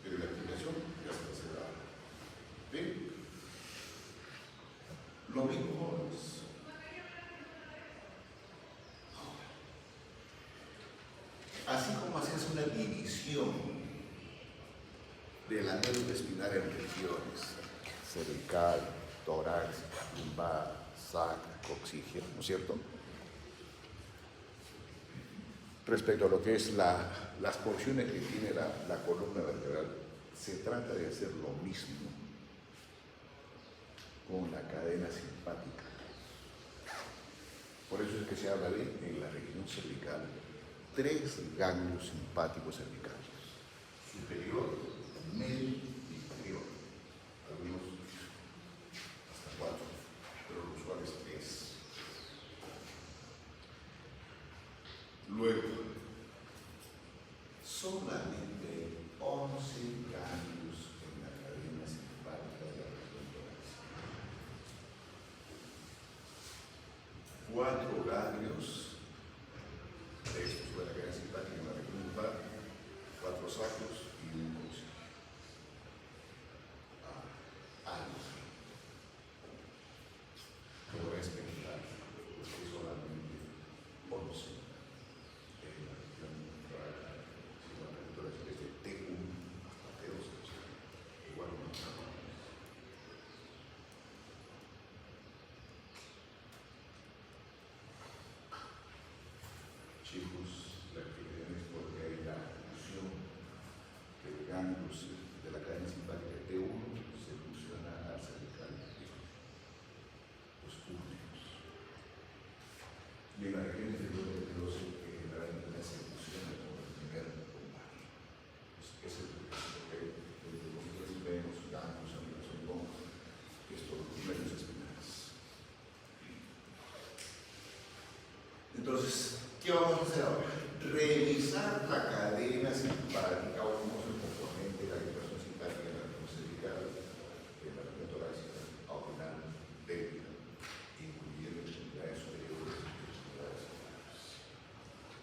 pero la explicación ya está cerrada. ¿Ven? Lo mismo es. Así como se hace una división de la médula espinal en regiones, cervical, tórax, lumbar, sacro, coxígeno, ¿no es cierto? Respecto a lo que es las porciones que tiene la columna vertebral, se trata de hacer lo mismo con la cadena simpática. Por eso es que se habla de, en la región cervical, 3 ganglios simpáticos cervicales: superior, medio y inferior. Algunos hasta 4, pero los usuales 3. Luego, solamente 11 ganglios en la cadena simpática de la región torácica. 4 ganglios de estos de la cadena simpática en la región lumbar, 4 sacros y un coxígeno. Todo es mental, porque solamente 11 en la región torácica, desde T1 hasta T2, igual no. Chicos, la actividad es porque hay la fusión que el ganglio de la cadena simpática T1 se fusiona al cervical, los públicos. Y en la región inferior del T2 generalmente se fusiona con el primer lumbar. Ese es el que nosotros vemos ganglios en relación con estos medios espinales. Entonces, ¿qué vamos a hacer ahora? Revisar la cadena simpática o cómo es el componente de la vibración simpática en la región cervical, en la región torácica, abdominal, pélvica, incluyendo extremidades superiores y extremidades inferiores.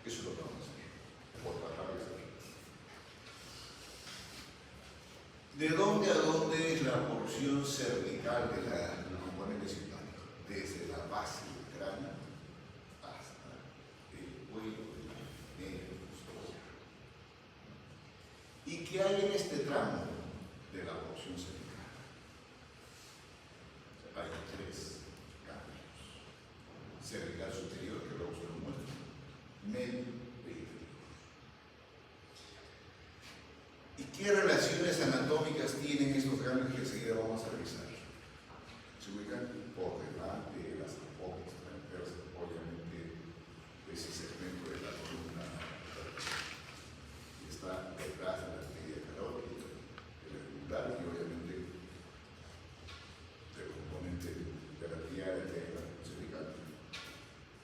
Eso es lo que vamos a hacer, por tratar de hacer. ¿De dónde a dónde es la porción cervical del componente simpático? Desde la base del cráneo hasta el cuello de la media posterior. ¿Y qué hay en este tramo de la porción cervical? Hay tres cambios. Cervical superior, que luego se lo muestra, medio e inferior. ¿Y qué relaciones anatómicas tienen estos ganglios que enseguida vamos a revisar? Se ubican por delante de las apófisis transversas, obviamente ese segmento de la columna y está detrás de la arteria carótida, el auricular y obviamente el componente de la arteria cervical,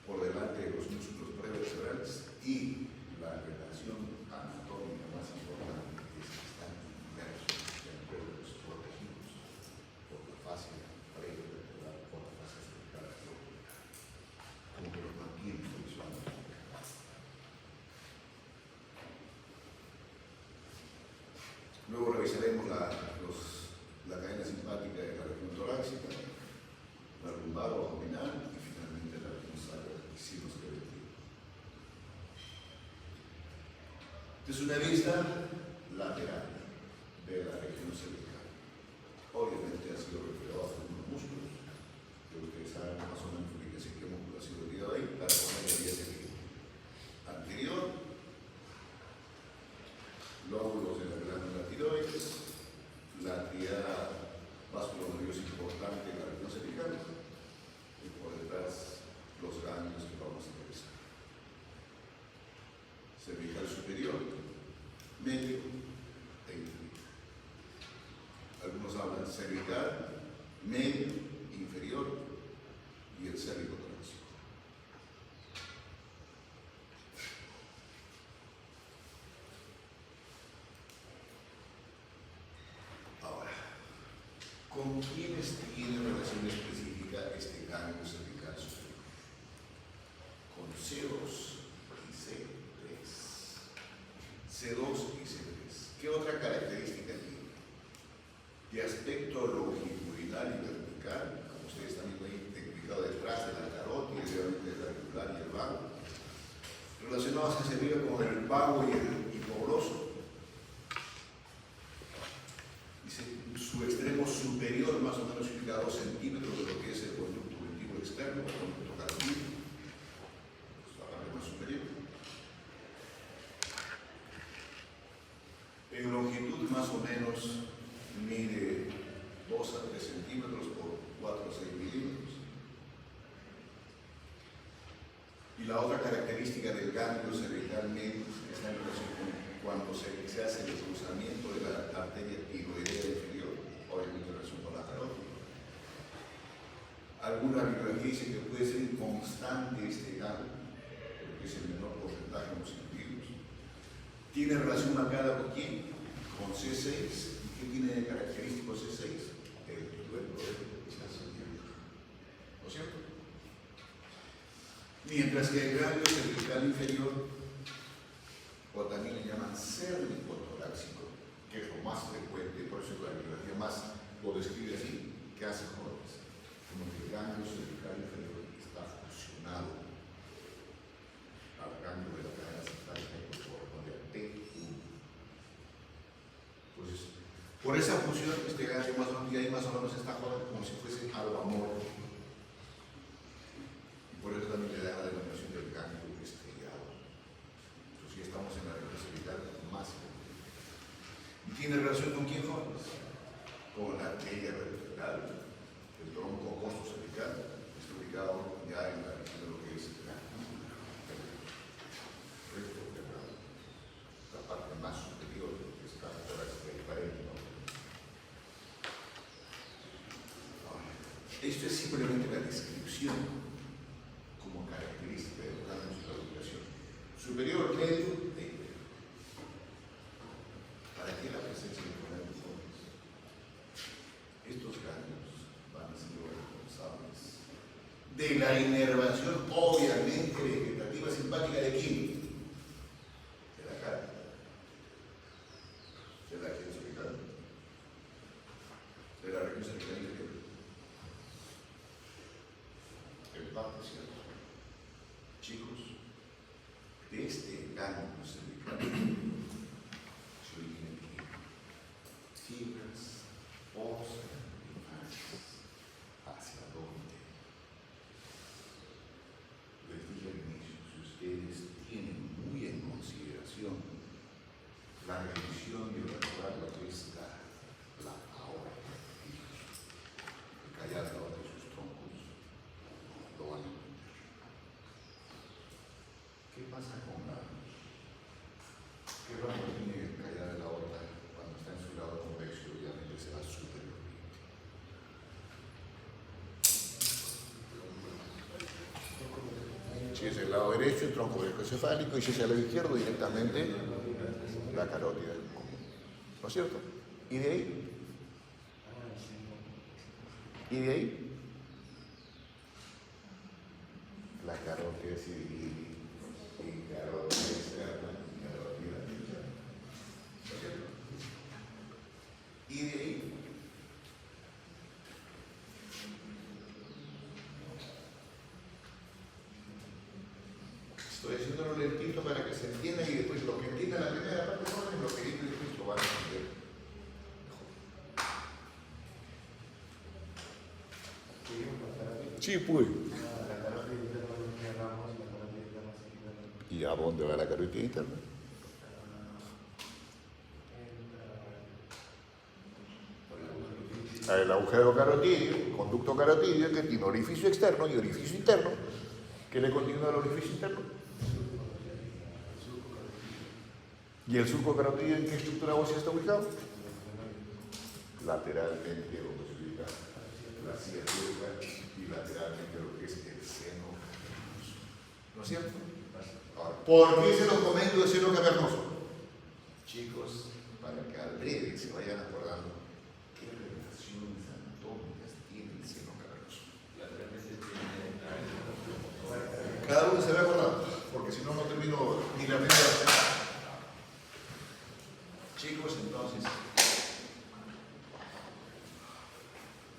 por delante de los músculos prevertebrales y la relación anatómica más importante es que están inmersos dentro de los protegidos por la fascia prevertebral, por la fascia cervical y orbital, como que los mantiene visualmente. Luego revisaremos la cadena simpática de la región torácica, la lumbar o abdominal y finalmente la región sacral y sinoesquelética. Es una vista lateral de la región cervical. Obviamente ha sido retirado a algunos músculos, que ustedes saben más o menos qué músculo ha sido retirado ahí para ponerle ahí ese equilibrio. Anterior, lóbulos de la glándula tiroides, la arteria vasculonerviosa importante de la región cervical y por detrás los ganglios que vamos a revisar. Cervical superior, medio e inferior. Algunos hablan cervical, medio, inferior y el cérvico torácico. Ahora, ¿con quiénes tiene relación específica este ganglio cervical superior? Con C2 y C3. C2 y C3. ¿Qué otra característica tiene? De aspecto longitudinal y vertical, como ustedes están viendo ahí, ubicado detrás de la carótida y obviamente el auricular y el vago. Relacionados hacia arriba con el vago y el hipogloso. Dice, su extremo superior más o menos significa 2 centímetros de lo que es el conducto auditivo externo, el conducto carotídeo, la parte más superior. En longitud más o menos mide 2 a 3 centímetros por 4 a 6 milímetros. Y la otra característica del ganglio cervical medio está en relación con cuando se hace el cruzamiento de la arteria tiroidea inferior, obviamente en relación con la carótida. Alguna bibliografía dice que puede ser inconstante este ganglio, porque es el menor porcentaje en los individuos. ¿Tiene relación marcada con quién? Con C6. ¿Y qué tiene de característico C6? El tuberculo de nacimiento. ¿No es cierto? Mientras que el ganglio cervical inferior, o también le llaman cérvico torácico, que es lo más frecuente, por eso la bibliografía más lo describe así, que hace jóvenes, como que el ganglio cervical inferior está fusionado al ganglio de la cadena simpática que corresponde a T1. Entonces, por esa fusión, este ganglio más o menos, y ahí más o menos está jugando como si fuese algo amorfo. Y por eso también le da la denominación del ganglio estriado. ¿Tiene relación con quién, jóvenes? Con la arteria vertebral, el tronco costo cervical, está ubicado ya en la región de lo que es el recto vertebral, la parte más superior que está por la pared, ¿no? Esto es simplemente la descripción como característica de los órganos de la ubicación. Superior, medio, medio. ¿Para qué la presencia de jóvenes? Estos ganglios van a ser los responsables de la inervación, obviamente, vegetativa simpática de quién? De la cara. ¿De la región cervical? De la región cervical inferior. En parte, ¿cierto? Chicos, de este ganglio cervical se originan fibras óseas hacia dónde. Les dije al inicio, si ustedes tienen muy en consideración la revisión y recordar lo que es la aorta, el callar la aorta de sus troncos, lo van a entender. ¿Qué pasa con la? ¿Qué ramo tiene el callar de la aorta cuando está en su lado convexo? Obviamente se va superior. Si es el lado derecho, el tronco encefálico, y si es el lado izquierdo, directamente la carótida del común. ¿No es cierto? ¿Y de ahí? ¿Y de ahí? La carótida se divide en carótida externa y carótida interna. ¿No es cierto? ¿Y de ahí? Estoy haciéndolo lentito para que se entienda y después lo que entienda la primera parte es lo que dice después lo van a entender mejor. Sí, pues. ¿Y a dónde va la carótida interna? El agujero carotídeo, conducto carotídeo, que tiene orificio externo y orificio interno. ¿Qué le continúa al orificio interno? ¿Y el surco carotídeo en qué estructura ósea está ubicado? Lateralmente, donde se ubica la silla y lateralmente lo que es el seno cavernoso. ¿No es cierto? Ahora, ¿por qué se los comento del seno cavernoso? Chicos, para que al breve se vayan acordando qué relaciones anatómicas tiene el seno cavernoso. Cada uno se va acordando, porque si no, no termino ni la primera vez. Chicos, entonces,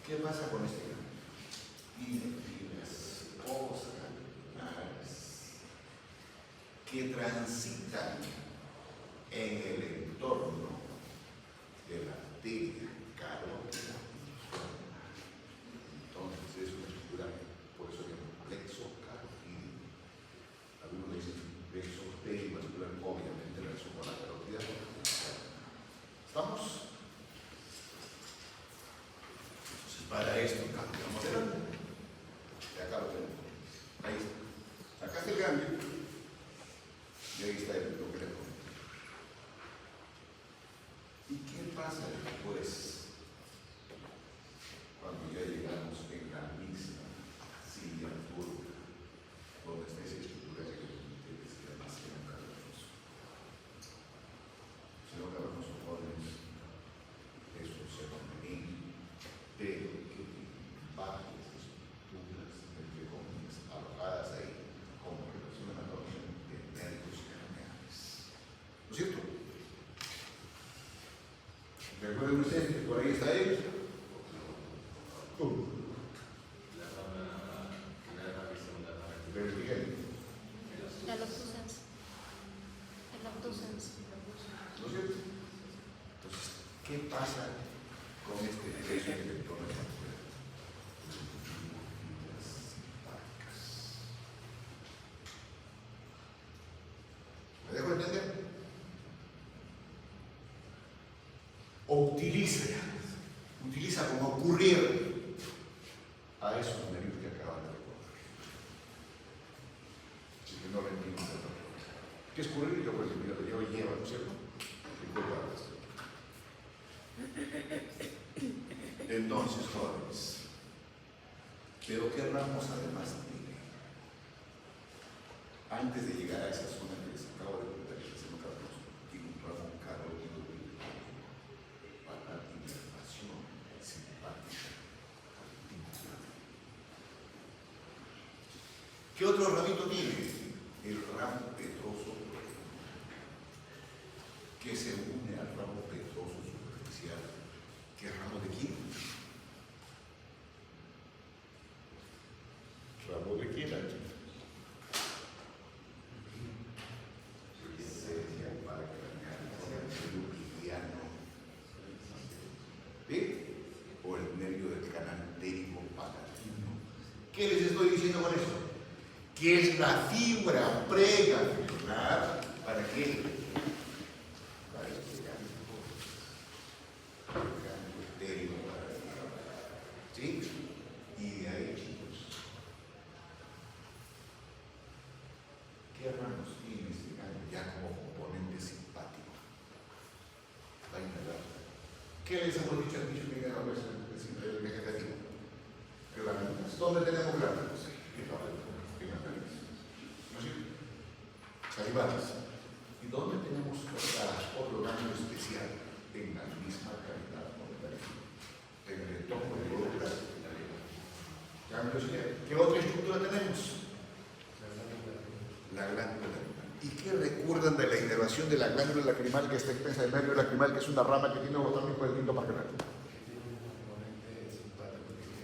¿qué pasa con este gran? Tiene fibras osculares que transitan en el entorno de la arteria carótida. Entonces es una estructura, por eso que plexo carotídeo. Algunos dicen plexo perivascular, obviamente relación con la carótida. ¿Estamos? Entonces para esto cambiamos de ángulo. Y acá lo tenemos. Ahí está. Acá está el cambio. Y ahí está lo que le pongo. ¿Y qué pasa después? Cuando ya llegamos en la misma silla turca, donde está esa estructura que ustedes se llama seno cavernoso. Seno cavernoso, jóvenes, es un seno femenino, pero que tiene varias estructuras, entre comillas, alojadas ahí, como relación anatómica de nervios craneales. ¿No es cierto? ¿Recuerden ustedes que por ahí está él? Vertical. La lactosens. El lactosens. ¿No es cierto? Entonces, ¿qué pasa con este peso intelectual? ¿Me dejo entender? utiliza como ocurrir a esos nervios que acaban de recordar. Si que no lo entiendo. ¿Qué es ocurrir? Yo pues yo llevo, ¿no es cierto? Entonces, jóvenes, pero ¿qué ramos además tiene? Antes de llegar a esa zona que les acabo de contar, que se nunca tiene un ramo carótido para inervación simpática. ¿Qué otro ramito tiene? El ramo petroso, que se une al ramo petroso superficial. ¿Qué ramo de quién? ¿Ramo de quién? ¿Sí? O el nervio del canal térico palatino. ¿Qué les estoy diciendo con eso? Que es la fibra preganglionar. ¿Para qué? Para este ganglio térico palatino. ¿Sí? Y de ahí, chicos, ¿qué ramos tiene este ganglio ya como componente simpático? Va a inhalar. ¿Qué les hemos dicho al bicho que viene a veces el vegetativo? Glándulas. ¿Dónde tenemos glándulas? En la nariz. ¿No es cierto? Salivales. ¿Y dónde tenemos otro ganglio especial? En la misma cavidad monetaria. En el entorno del globo plástico. ¿Qué otra estructura tenemos? La glándula lacrimal. ¿Y qué recuerdan de la inervación de la glándula lacrimal, que está extensa del nervio lacrimal, que es una rama que tiene un botón por el quinto parqueral?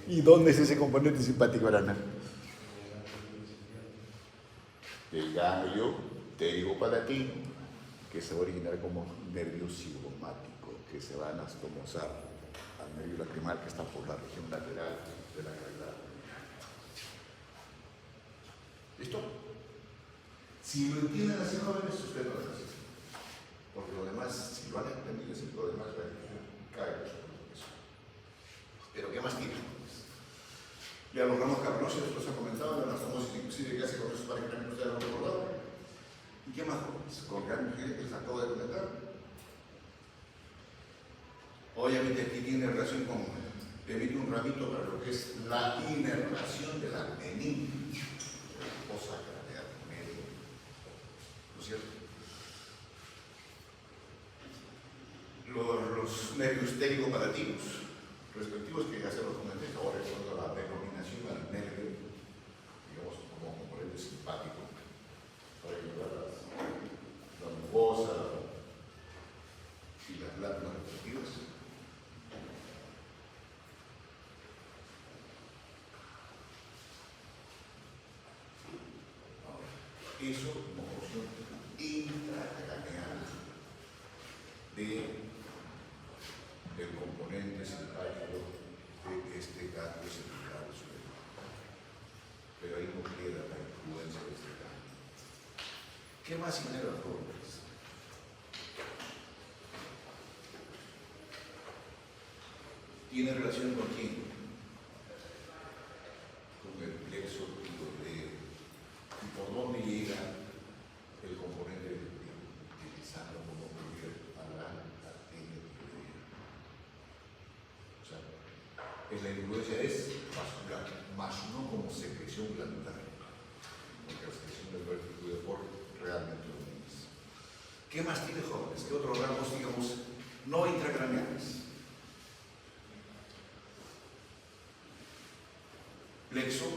¿Y dónde es ese componente simpático, Arana? El ganglio pterigopalatino, que se va a originar como nervio cigomático, que se va a anastomosar al nervio lacrimal, que está por la región lateral de la cavidad. ¿Listo? Si lo entienden así, jóvenes, ustedes lo hacen. Porque lo demás, si lo han entendido, si lo demás cae sobre eso. Pero ¿qué más tiene? Ya los ramos carnosos, esto se ha comentado, la anastomosis inclusive que hace con esos para que también ustedes lo han recordado. ¿Y qué más, jóvenes? Con gran que les acabo de comentar. Obviamente aquí tiene relación con, emite un ramito para lo que es la inervación de la meninge, de la fosa craneal medio. ¿No es cierto? Los nervios térico-palatinos respectivos, que ya se los comenté, ahora cuando la denominación al nervio, digamos, como componente simpático, para ayudar a la mucosa y las glándulas respectivas. Eso como porción intracraneal del componente simpático de este ganglio cervical superior. Pero ahí no queda la influencia de este ganglio. ¿Qué más inerva, jóvenes? ¿Tiene relación con quién? Con el plexo tiroideo. ¿Y por dónde llega el componente utilizando como ocurrir a la arteria tiroidea? O sea, la influencia es vascular, más no como secreción glandular, porque la secreción del vertigo por realmente lo mismo. ¿Qué más tiene, jóvenes? ¿Qué otros ramos, digamos, no intracraneales? Plexo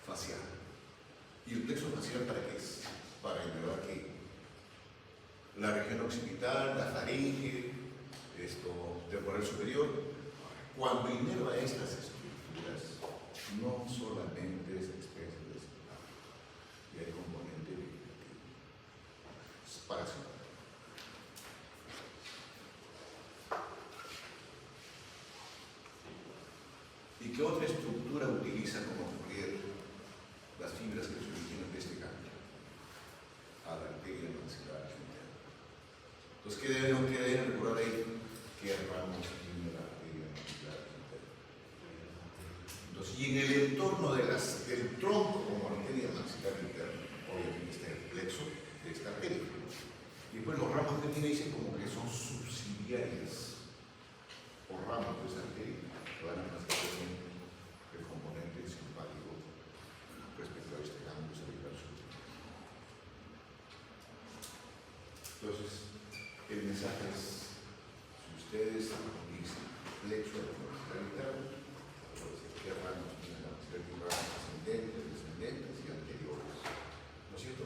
facial. ¿Y el plexo facial para qué es? Para inervar qué? La región occipital, la faringe, temporal superior. Cuando inerva estas estructuras, no solamente es especie de espalda, y hay componente vegetativo. Es parasitario. ¿Y qué otra estructura utiliza como ocurrir las fibras que se originan de este ganglio? A la arteria maxilar. Entonces, ¿qué deben recordar ahí? qué ramos tiene la arteria maxilar interna. Entonces, y en el entorno del tronco como arteria maxilar interna, obviamente está el plexo de esta arteria. Y después los ramos que tiene dicen como que son subsidiarias o ramos de esa arteria que van a hacer el componente simpático respecto a este ganglio cervical superior. Entonces, el mensaje es, si ustedes dicen plexo de la maxilar interna, pues qué ramos tienen la maxilar interna, ascendentes, descendentes y anteriores, ¿no es cierto?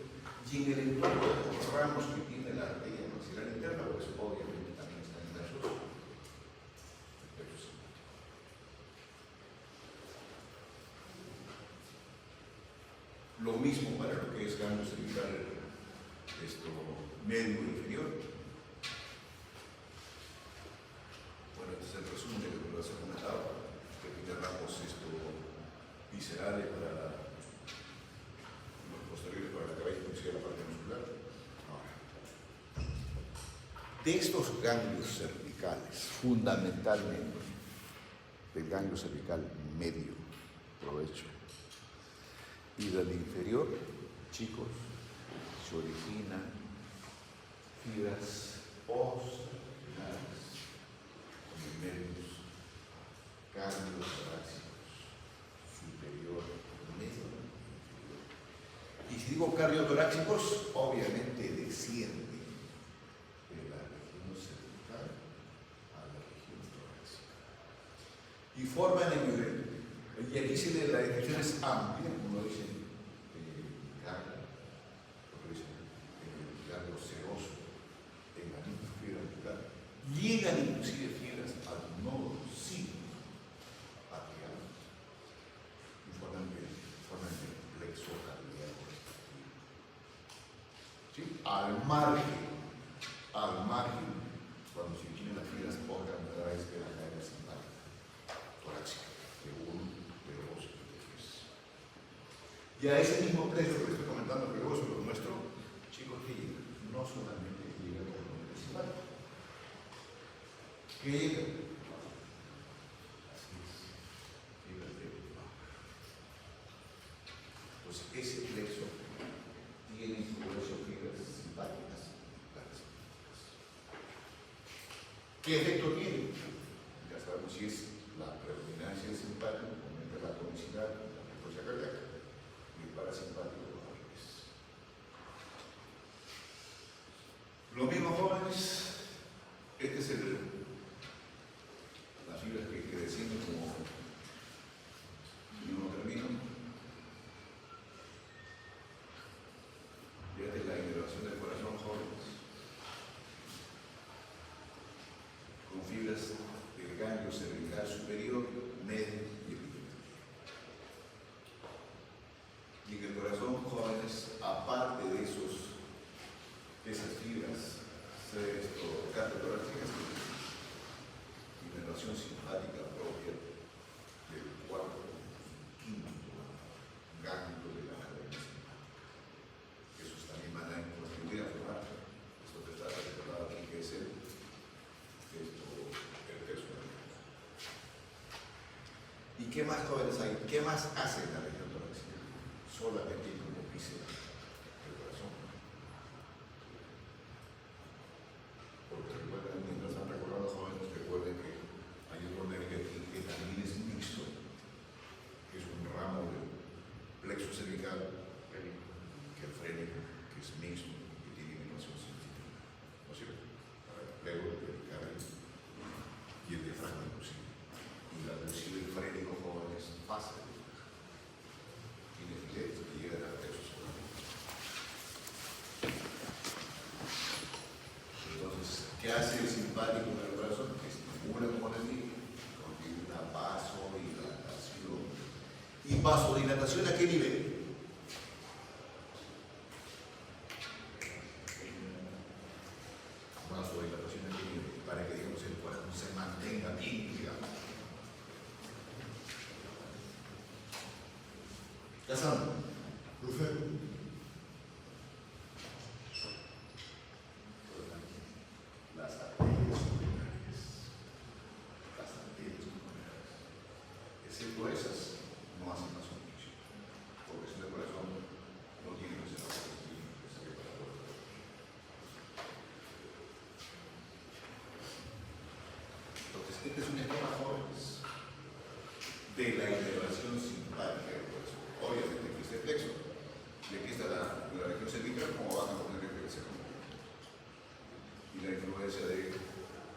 Y en el entorno de los ramos que tiene la arteria maxilar interna, pues obviamente también están inmersos. Lo mismo para lo que es ganglio cervical medio e inferior. Bueno, este es el resumen de lo que se ha comentado, que tiene ramos viscerales para los posteriores, para la cabeza, inclusive la parte muscular. Ahora, de estos ganglios cervicales, fundamentalmente del ganglio cervical medio, provecho, y del inferior, chicos, se originan fibras postnares, como medios, ganglios torácicos, superior, medio, inferior. Y si digo cardiotorácicos, obviamente desciende de la región cervical a la región torácica. Y forman el nivel. Y aquí la descripción es amplia, como dicen ganglio, como dicen ganglio seroso, llegan fibras musculares, llegan inclusive fibras al nodo atrial y forman el plexo cardíaco. ¿Sí? Al margen, cuando se tienen las fibras postglandulares de la cadena simpática torácica, de 1, de 2 y de 3. Y a ese mismo precio que estoy comentando, que luego se lo muestro, chicos, que llega, no solamente llega por lo principal, que llega, así es, fibras de baja. Entonces, ese plexo tiene por eso fibras simpáticas, ¿qué efecto tiene? Ya sabemos si es la predominancia del simpático, aumenta la tonicidad, la frecuencia cardíaca, y el parasimpático al revés. Lo mismo, jóvenes, este es las fibras que descienden como no termino. Fíjate la inervación del corazón, jóvenes, con fibras del ganglio cervical superior, medio y inferior. Y en el corazón, jóvenes, aparte de esas fibras cardiotorácicas, inervación simpática propia del cuarto y quinto ganglio de la cadena simpática. Esos también van a contribuir a formar esto que está recordado aquí, que es el tercio. ¿Y qué más, jóvenes, hay? ¿Qué más hace la región torácica? Solamente como víscera del corazón. Porque recuerden, mientras han recordado, jóvenes, recuerden que hay otro nervio aquí que también es mixto, que es un ramo del plexo cervical, que el frénico, que es mixto, que tiene inervación científica. ¿No es cierto? Para el plego, el pericardio y el diafragma inclusive. Y la inclusive el frénico, jóvenes, pasa. Tiene filetes que llegan al plexo cervical. Entonces, ¿qué hace el simpático en el corazón? Que estimula como les digo, contiene una vasodilatación. ¿Y vasodilatación a qué nivel? Vasodilatación a qué nivel, para que digamos el corazón se mantenga bien, digamos. ¿Casando? Profe. Las arterias pulmonares. cervical, como van a poner referencia como y la influencia de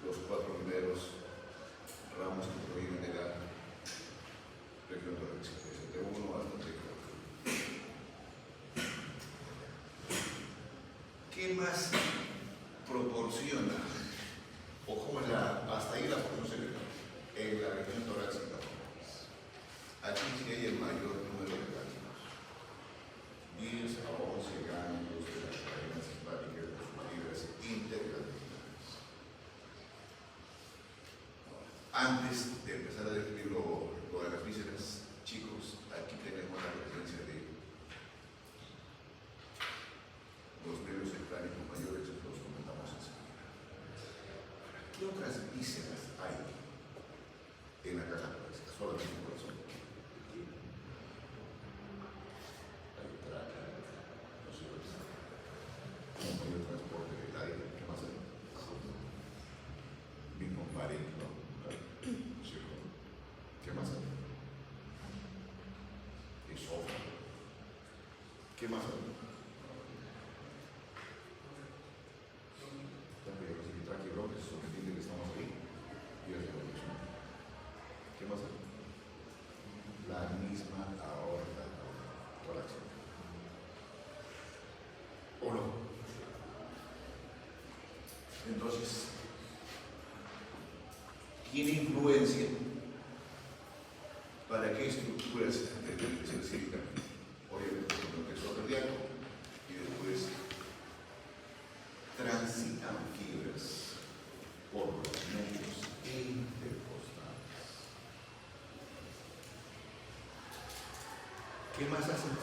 los 4 primeros ramos que provienen de la región torácica, desde T1 hasta T4. ¿Qué más proporciona, o cómo es hasta ahí la porción cervical en la región torácica? Aquí sí hay el mayor número de ganglios, 10 a 11 ganglios de las cadenas simpáticas fibras interganglionares. Antes de empezar a describir lo de las vísceras, chicos, aquí tenemos la presencia de los nervios encefálicos mayores, los comentamos enseguida. ¿Qué otras vísceras hay en la caja torácica? Solamente el corazón. Hay tráquea, los cielos, un medio de transporte del aire. ¿Qué más hay? Mismo marítimo, ¿no? ¿Qué más hay? Esófago. ¿Qué más hay? ¿Qué más hay? La misma aorta torácica. ¿O no? Entonces, tiene influencia para qué estructuras específicas. Obviamente, con el peso cardíaco y después transitan fibras por los nervios intercostales. ¿Qué más hacen?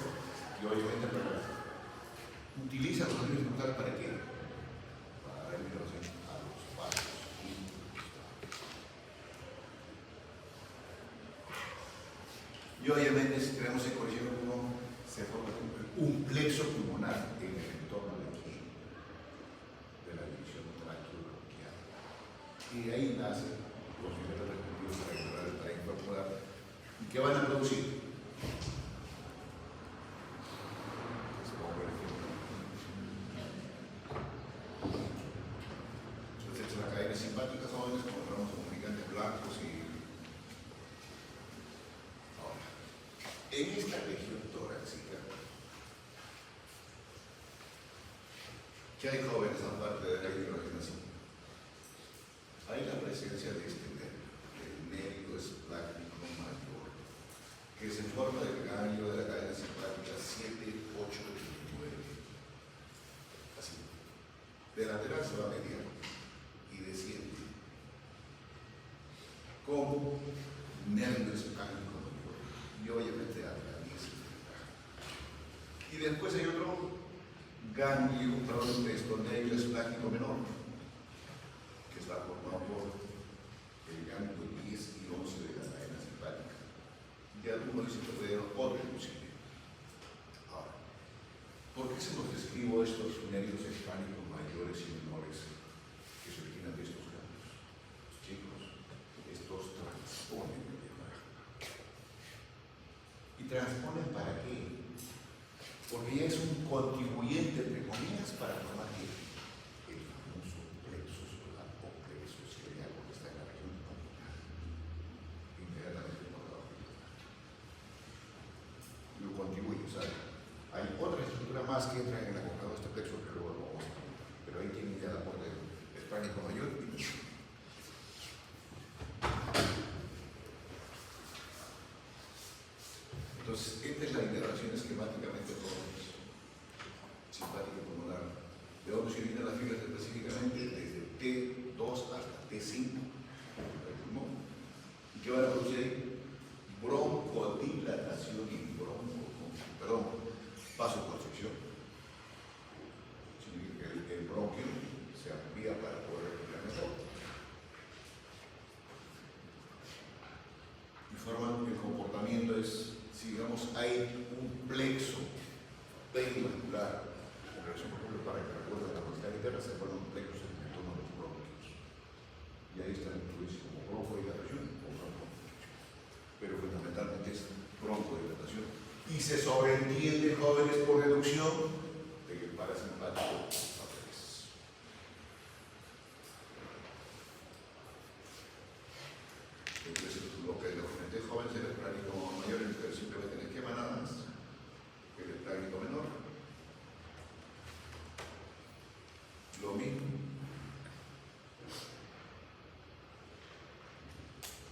Y obviamente utilizan los nervios intercostales para qué? Para dar información a los vasos intercostales. Y obviamente si tenemos en colisión uno se forma un plexo pulmonar en el entorno de aquí, de la división traqueobronquial. Y de ahí nacen los niveles respectivos para incorporar y que van a producir. Entonces las cadenas simpáticas jóvenes encontramos comunicantes blancos y ahora en esta región torácica ¿qué hay jóvenes aparte de la hidrogenación? Hay la presencia de este nervio, el nervio esplácnico mayor, que se forma del ganglio de la cadena simpática 7, 8 y 9. Así. De lateral se va a mediar y desciende. Como nervio esplácnico mayor. Y obviamente atraviesa. Y después hay otro ganglio, perdón, nervio esplácnico menor, que está formado por el ganglio 10 y 11 de la cadena simpática. Y algunos dicen que puede haber otro inclusive. Ahora, ¿por qué se nos describo estos nervios esplácnicos mayores y menores que se originan de estos ganglios? Chicos, estos transponen el lenguaje. ¿Y transponen para qué? Porque ya es un contribuyente, entre comillas, para formar el famoso plexo solar o plexo cerebral, que está en la región abdominal, inmediatamente por la otra. Lo contribuye, o sea, hay otra estructura más que entra en el acordado de este plexo, que luego lo vamos a ver, pero ahí tienen ya la aporte esplácnico mayor y menor. Entonces, esta es la integración esquemáticamente con simpático pulmonar. ¿De dónde se originan las fibras específicamente? Desde T2 hasta T5 del pulmón. ¿Y qué van a producir ahí? Broncodilatación y vasoconstricción. Significa que el bronquio se amplía para poder respirar mejor. Y forman el comportamiento es, si digamos, hay un plexo perimandibular, en relación, por ejemplo, para que recuerden la velocidad interna, se forma un plexo en el torno de los bronquios. Y ahí está la influencia como bronchodilatación o broncoconstricción. Pero fundamentalmente es bronchodilatación. Y se sobreentiende, jóvenes, por deducción, de que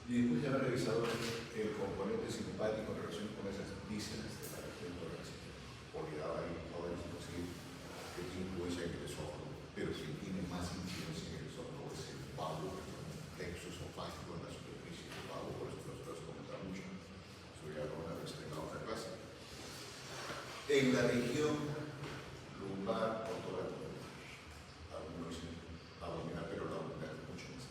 Y después de haber revisado el componente simpático en relación con esas vísceras de la región torácica, olvidaba ahí jóvenes inclusive que tiene influencia en el esófago, pero quien tiene más influencia en el esófago es el pavo, el plexo esofágico en la superficie del pavo, por eso nosotros comentamos mucho. Eso ya lo van a ver en la otra clase. En la región lumbar otorator, algunos dicen abdominal, pero la lumbar es mucho más.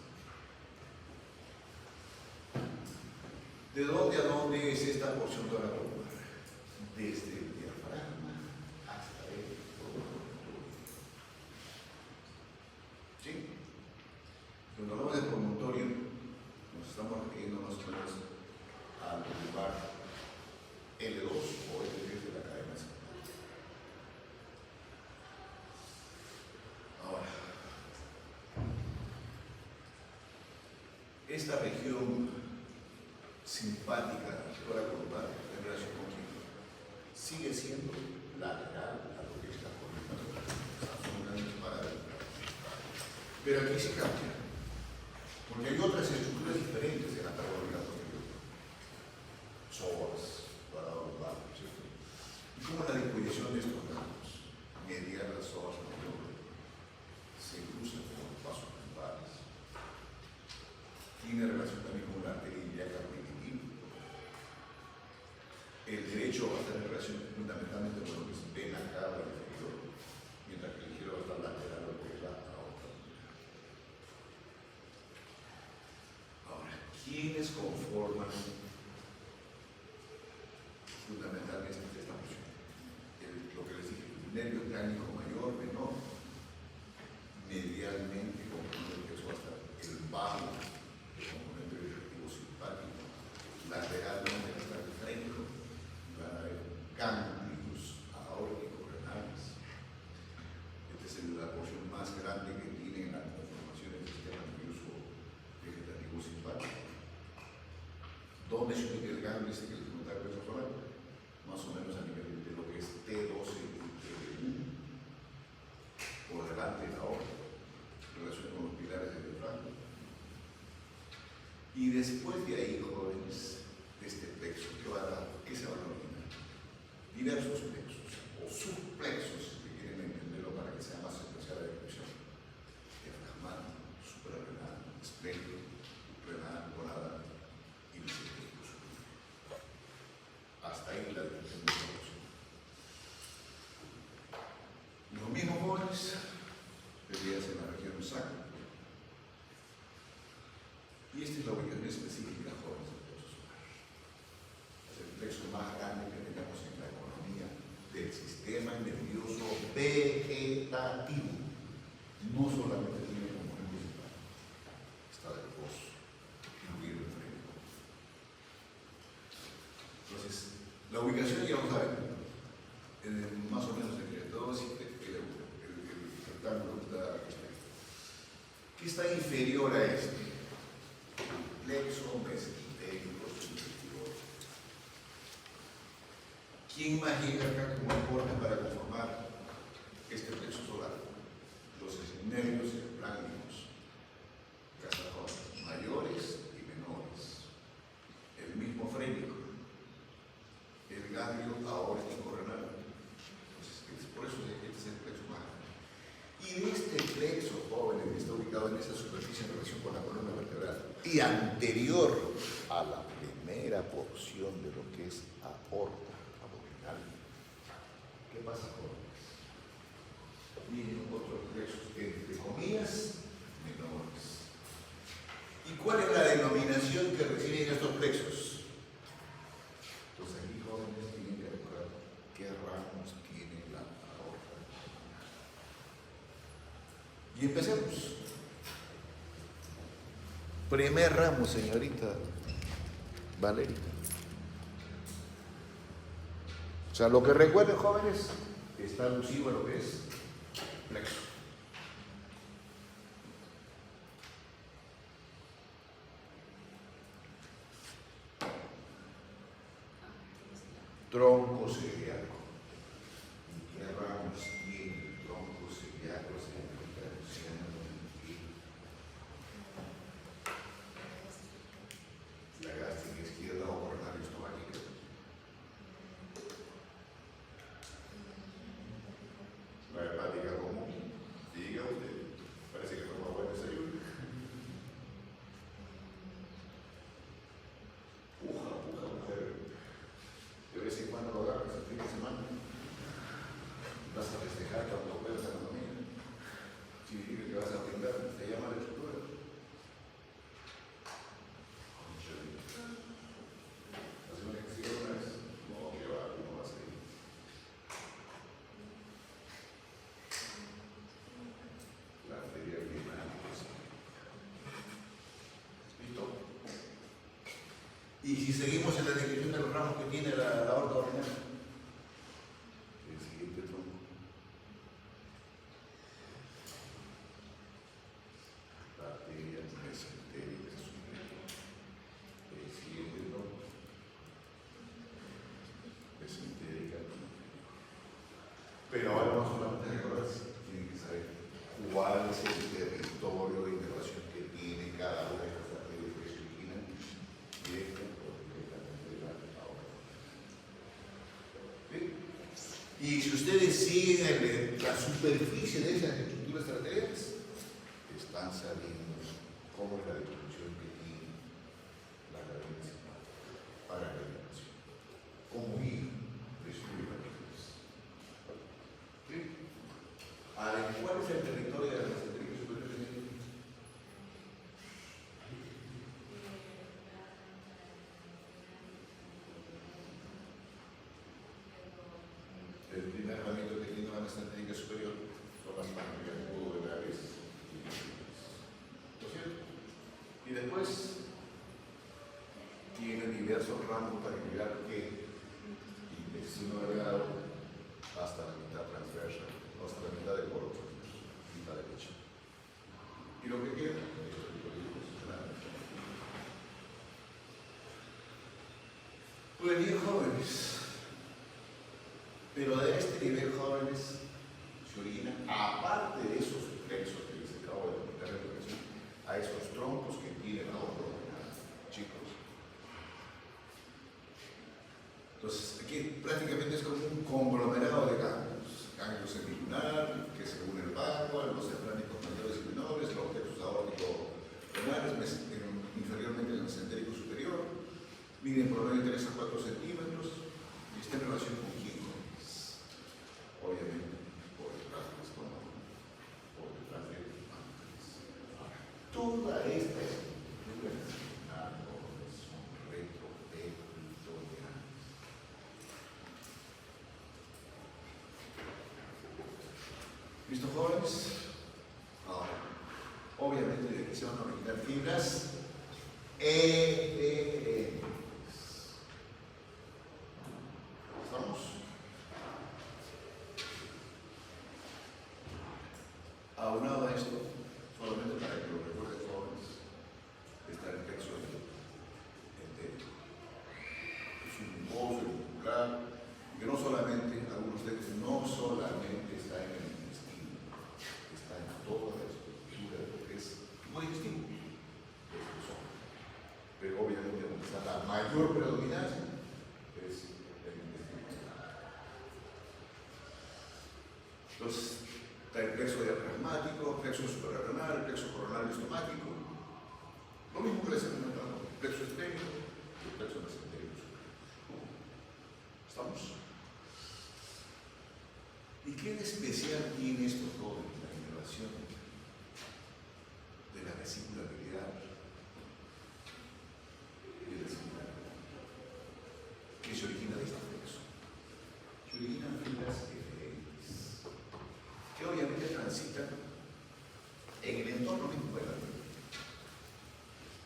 ¿De dónde a dónde es esta porción toracolumbar? Desde el diafragma hasta el promontorio. ¿Sí? Cuando hablamos de promontorio, nos estamos refiriendo más o menos al lugar L2 o L3 de la cadena central. Ahora, esta región simpática toracolumbar en relación con quién sigue siendo lateral a lo que es la columna vertebral. Son grandes paralelas. Pero aquí se cambia, porque hay otras estructuras diferentes en la parabólica posterior. Psoas, paralumbar, ¿cierto? ¿Y cómo es la disposición de estos ramos? Medial las psoas mayores se cruzan con los pasos lumbales. Tiene relación también con la arteria ilíaca primitiva. El derecho va a estar en relación fundamentalmente con lo que es vena cava inferior, mientras que el izquierdo va a estar lateral a lo que es la aorta. Ahora, ¿quiénes conforman fundamentalmente esta porción? Lo que les dije, el nervio cránico mayor, menor, medialmente componente lo que eso va a estar el vago, el componente vegetativo simpático, lateralmente va a estar el frénico, van a haber ganglios aórticos renales. Esta es la porción más grande que tiene la conformación del sistema nervioso vegetativo simpático. ¿Dónde se ubica el ganglio? Este que les comentaba el solar, más o menos a nivel de lo que es T12 y T1, por delante de la aorta, en relación con los pilares del diafragma. Y después de ahí, jóvenes, de este plexo, ¿qué se va a denominar? Diversos plexos, o subplexos, si quieren entenderlo para que sea más especial la descripción. Diafragmal, suprarrenal, esplénico, renal, gonadal y mesentérico superior. Hasta ahí la descripción de la porción. Los mismos jóvenes, verías en la región sacra. Y esta es la ubicación específica, jóvenes, del plexo solar. Es el plexo más grande que tenemos en la economía del sistema nervioso vegetativo. No solamente tiene componente principal, está del pozo, incluido el frénico. Entonces, la ubicación ya vamos a ver, más o menos entre todos el rectángulo que está inferior a este. Plexo mesentérico superior. ¿Quién más llega acá como aporte para conformar este plexo solar? Los nervios epláncnicos, casajones, mayores y menores. El mismo frénico, el ganglio aórtico renal. Entonces, por eso este es el plexo más grande. Y de este plexo, jóvenes, que está ubicado en esa superficie en relación con la columna vertebral y anterior a la primera porción de lo que es aorta abdominal. ¿Qué pasa, jóvenes? Miren otros plexos, entre comillas, menores. ¿Y cuál es la denominación que reciben estos plexos? Entonces aquí, jóvenes, tienen que recordar qué ramos tiene la aorta abdominal. Y empecemos. Primer ramo, señorita Valeria. O sea, lo que recuerden, jóvenes, está alusivo a lo que es plexo. Tronco celíaco. ¿Y qué ramos tiene el tronco celíaco, señorita Luciana? vas a festejar cuando juegas anatomía. Significa que vas a brindar, te llama la estructura. La semana que sigue una vez, no, que va, no va a seguir. La feria prima, pues. ¿Listo? Y si seguimos en la descripción de los ramos que tiene la aorta abdominal, el siguiente tronco. La arteria mesentérica superior. El siguiente tronco. Mesentérica inferior. Pero ahora no solamente recordarse, tienen que saber cuál es el territorio de inervación que tiene cada una de estas arterias que se originan directa o directamente de la aorta. ¿Sí? Y si ustedes siguen la superficie de esas estructuras arteriales, están sabiendo cómo es la distribución que tiene la cadena principal para la inervación. Cómo ir, destruir la cabeza. ¿Sí? A ver, ¿cuál es el territorio de la mesentérica superior? El primer ramito que tiene la mesentérica superior son las páncreas pulmonares. ¿No es cierto? Y después tiene diversos ramos para llegar que intestino delgado hasta la mitad transversa, hasta la mitad del coro transverso, mitad derecha. Y lo que queda es el territorio posicional. Pues bien, jóvenes. Pero de este nivel, jóvenes, se origina, aparte de esos plexos que les acabo de explicar en la educación, a esos troncos que tiene la aorta abdominal, chicos. Entonces, aquí prácticamente es como un conglomerado de ganglios. Ganglio semilunar, que se une el vago, los cefránicos mayores y menores, los plexos aórticos renales, inferiormente el mesentérico superior, miden por medio de 3 a 4 centímetros y está en relación con quién. Obviamente, por detrás del estómago, por detrás del páncreas. Toda esta estructura son retroperitoneales. ¿Listo, jóvenes? Ahora, obviamente se van a originar fibras EDN. ¿Estamos? Aunado a esto, solamente para que lo recuerden, jóvenes, está el plexo entérico. Es un pozo muscular que no solamente, algunos de ellos no solamente está en el intestino, está en toda la estructura de lo que es el intestino, pero obviamente donde está la mayor predominancia es el intestino. Entonces, está el plexo diafragmático, plexo suprarrenal, plexo coronal estomático. Lo mismo que les he comentado, el plexo esténico y el plexo mesentérico superior. ¿Estamos? ¿Y qué de especial tiene esto todo en la inervación de la vesícula biliar y de la vesícula que se origina de este plexo? Se originan fibras eferentes que obviamente transitan en el entorno mismo de la vida.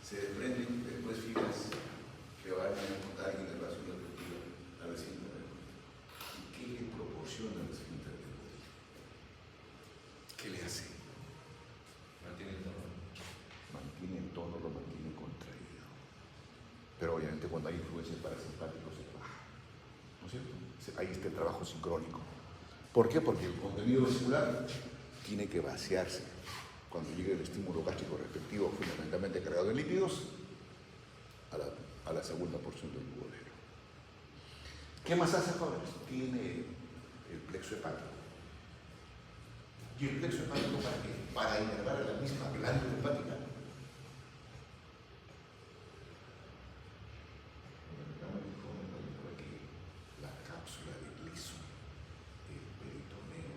Se desprenden después fibras que van a dar inervación respectiva a la esfínter del cuello. ¿Y qué le proporciona la esfínter del cuello? ¿Qué le hace? Mantiene el tono. Mantiene el tono, lo mantiene contraído. Pero obviamente cuando hay influencia parasimpática se baja. ¿No es cierto? Ahí está el trabajo sincrónico. ¿Por qué? Porque el contenido vesicular tiene que vaciarse cuando llegue el estímulo gástrico respectivo, fundamentalmente cargado en lípidos, a la segunda porción del duodeno. ¿Qué más hace, jóvenes? Tiene el plexo hepático. ¿Y el plexo hepático para qué? Para inervar a la misma glándula hepática. La cápsula de Gleason, el peritoneo,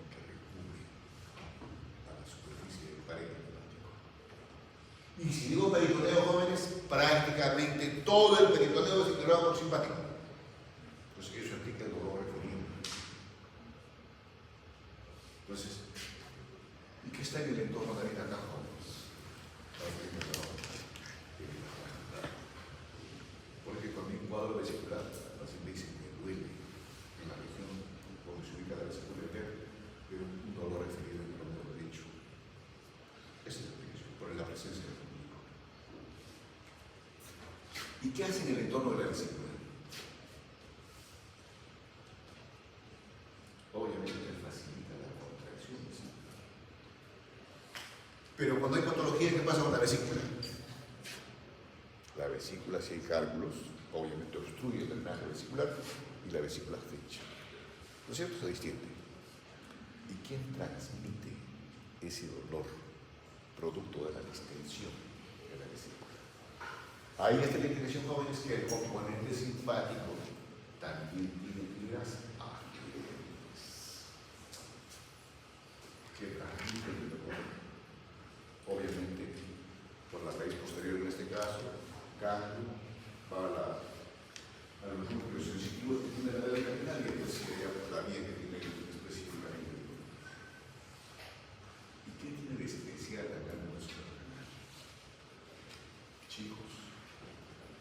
Entonces, ¿y qué está en el entorno de la vida acá, jóvenes? Porque cuando hay un cuadro vesicular, así me dicen que duele en la región donde se ubica la vesícula interna, pero un dolor referido en el hombro derecho. Esa es la explicación, por la presencia del público. ¿Y qué hace en el entorno de la vesícula? Obviamente facilita la contracción vesicular. Pero cuando hay patología, ¿qué pasa con la vesícula? La vesícula, si hay cálculos, obviamente obstruye el drenaje vesicular y la vesícula fecha. ¿No es cierto? Se distiende. ¿Y quién transmite ese dolor producto de la distensión de la vesícula? Ahí está la indicación, jóvenes, que el componente simpático también tiene fibras alegres que transmiten el dolor. Obviamente, por la raíz posterior en este caso, cambio va a los núcleos sensitivos que tiene la vena capital y entonces sería la vía que tiene específicamente. ¿Y qué tiene de especial la glándula suprarrenal? Chicos,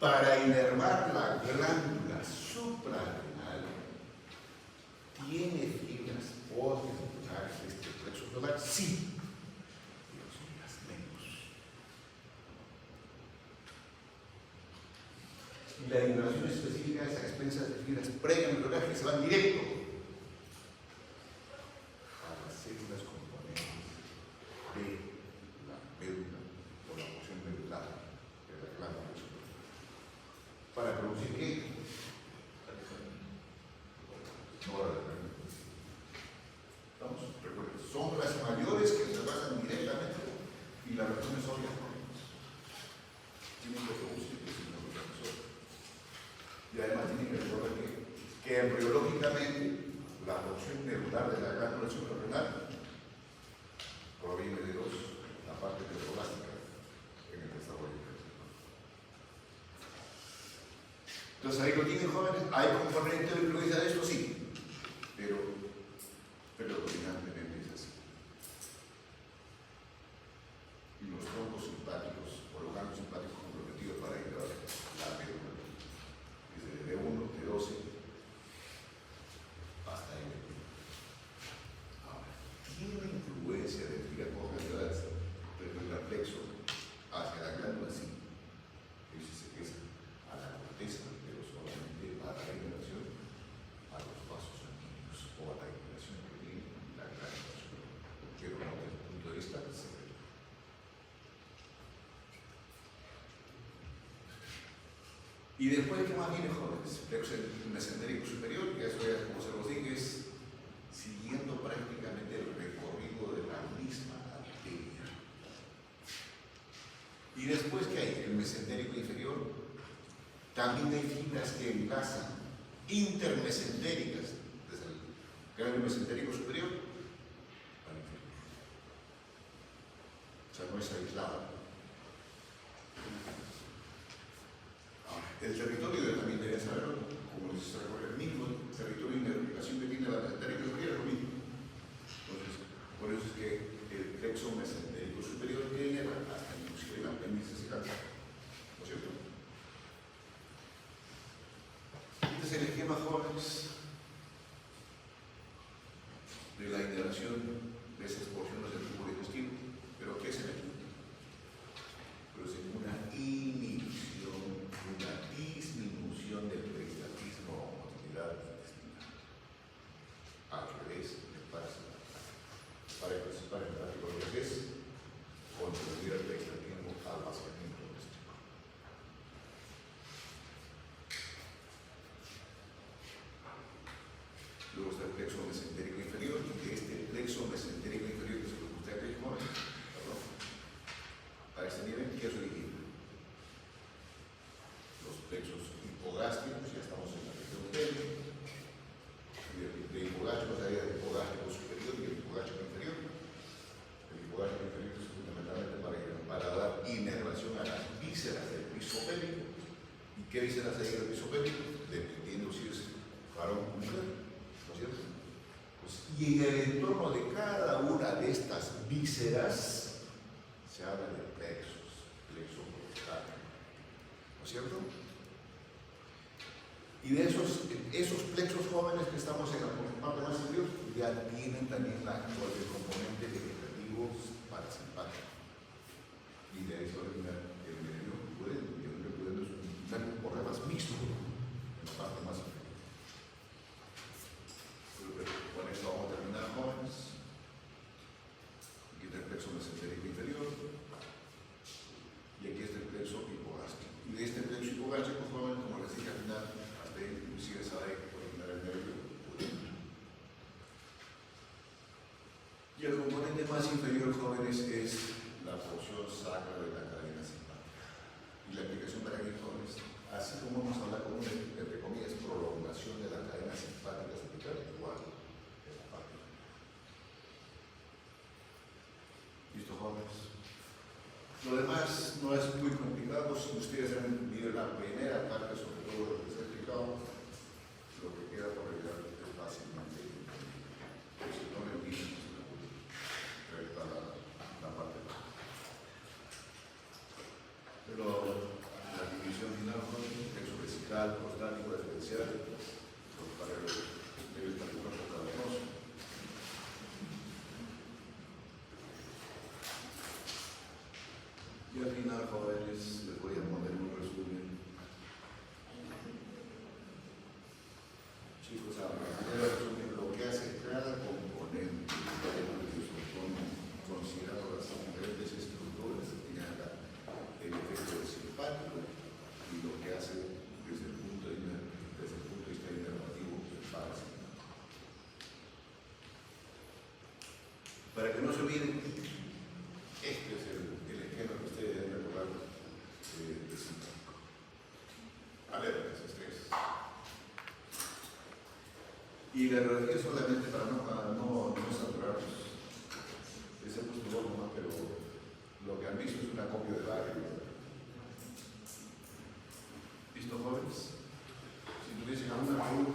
para inervar la glándula suprarrenal tiene fibras posventrales de este plexo solar, sí, pero son las menos. Y la inervación específica es a expensas de fibras preganglionares que se van directo a las células componentes de la médula o la porción medular de la glándula suprarrenal. ¿Para producir qué? ¿Vamos? Recuerden, son las mayores que se basan directamente y la razón es obvia. Tienen que producir que si no lo profesor. Y además tienen que recordar que embriológicamente la porción medular de la glándula suprarrenal proviene de la parte neuroplástica en el desarrollo. Entonces ahí lo tienen, jóvenes. ¿Hay componente de influencia de esto? Sí, pero dominantemente es así. Y los troncos simpáticos o los ganglios simpáticos comprometidos para integrar la médula, desde el D1, D12 hasta el D1. Ahora, ¿tiene influencia de fibras desde el reflexo hacia la glándula? Sí. Dice que es a la corteza, pero solamente a la regeneración, a los vasos sanguíneos o a la irrigación que tiene la glándula superior, pero no desde el punto de vista secreto. Y después, ¿qué más viene, jóvenes? Plexo mesentérico superior, que eso ya, como se los dije, es siguiendo prácticamente el recorrido de la misma arteria. Y después, ¿qué hay? El mesentérico inferior. También hay fibras que enlazan intermesentéricas desde el ganglio mesentérico superior al inferior. O sea, no es aislado. El territorio también debe saberlo, como se recorre el mismo territorio de inervación que tiene la mesentérica superior, es lo mismo. Entonces, por eso es que el plexo mesentérico superior que eleva hasta inclusive el apéndice secal. ¿No es cierto? Este es el esquema, jóvenes, de la inervación de esas porciones del tubo digestivo. ¿Pero qué se ve? Pero es una inhibición, una disminución del peristaltismo o motilidad intestinal. Al revés, le pasa para participar en el tráfico de gases, contribuir al peristaltismo al vaciamiento gástrico. Luego está el plexo mesentérico inferior, y de este plexo mesentérico inferior, que es lo que usted cree, perdón, a este nivel, ¿qué es origen? Los plexos hipogástricos, ya estamos en la región de hipogástricos, hay el hipogástrico superior y el hipogástrico inferior. El hipogástrico inferior es fundamentalmente para dar inervación a las vísceras del piso pélvico. ¿Y qué vísceras hay en el piso pélvico? Dependiendo si es varón o mujer, ¿no es cierto? Pues, y en el entorno torno de cada una de estas vísceras se habla de plexos, plexo frontal, ¿no es cierto? Y de esos plexos jóvenes que estamos en la parte más inferior ya tienen también el componente vegetativo parasimpático. Y de ahí se origina el nervio pudendo. Y el nervio pudendo es un nervio por demás mixto en la parte más inferior. Con esto vamos a terminar, jóvenes. Aquí está el plexo mesentérico inferior. Y aquí está el plexo hipogástrico. Y de este plexo hipogástrico, jóvenes, como les dije al final, hasta ahí inclusive sabe originar el nervio pudendo. Y el componente más inferior, jóvenes, es la porción sacra de la cadena simpática. Y la aplicación para aquí, jóvenes, así como vamos a hablar con una, entre comillas, prolongación de la cadena simpática cervical, igual es la parte. ¿Listo, jóvenes? Lo demás no es muy complicado. Si ustedes han visto la primera parte, sobre todo lo que se ha explicado, lo que queda por revisar es fácilmente. Si no me olviden, la parte. Pero la división final, plexo vesical, prostático, diferencial, los paralelos deben estar igual cada uno. Y al final, jóvenes, les voy a poner un resumen. Chicos, a manera de resumen, lo que hace cada componente considerando las diferentes estructuras que tienen el efecto simpático y lo que hace desde el punto de vista inervativo el parasimpático. Para que no se olviden, este es el esquema que ustedes deben recordar de simpático. Alertas, estrés. Y la radiografía solamente para no saturarnos. Ese es puesto dos, pero lo que han visto es una copia de varios. ¿Listo, jóvenes? Si tuviesen alguna pregunta.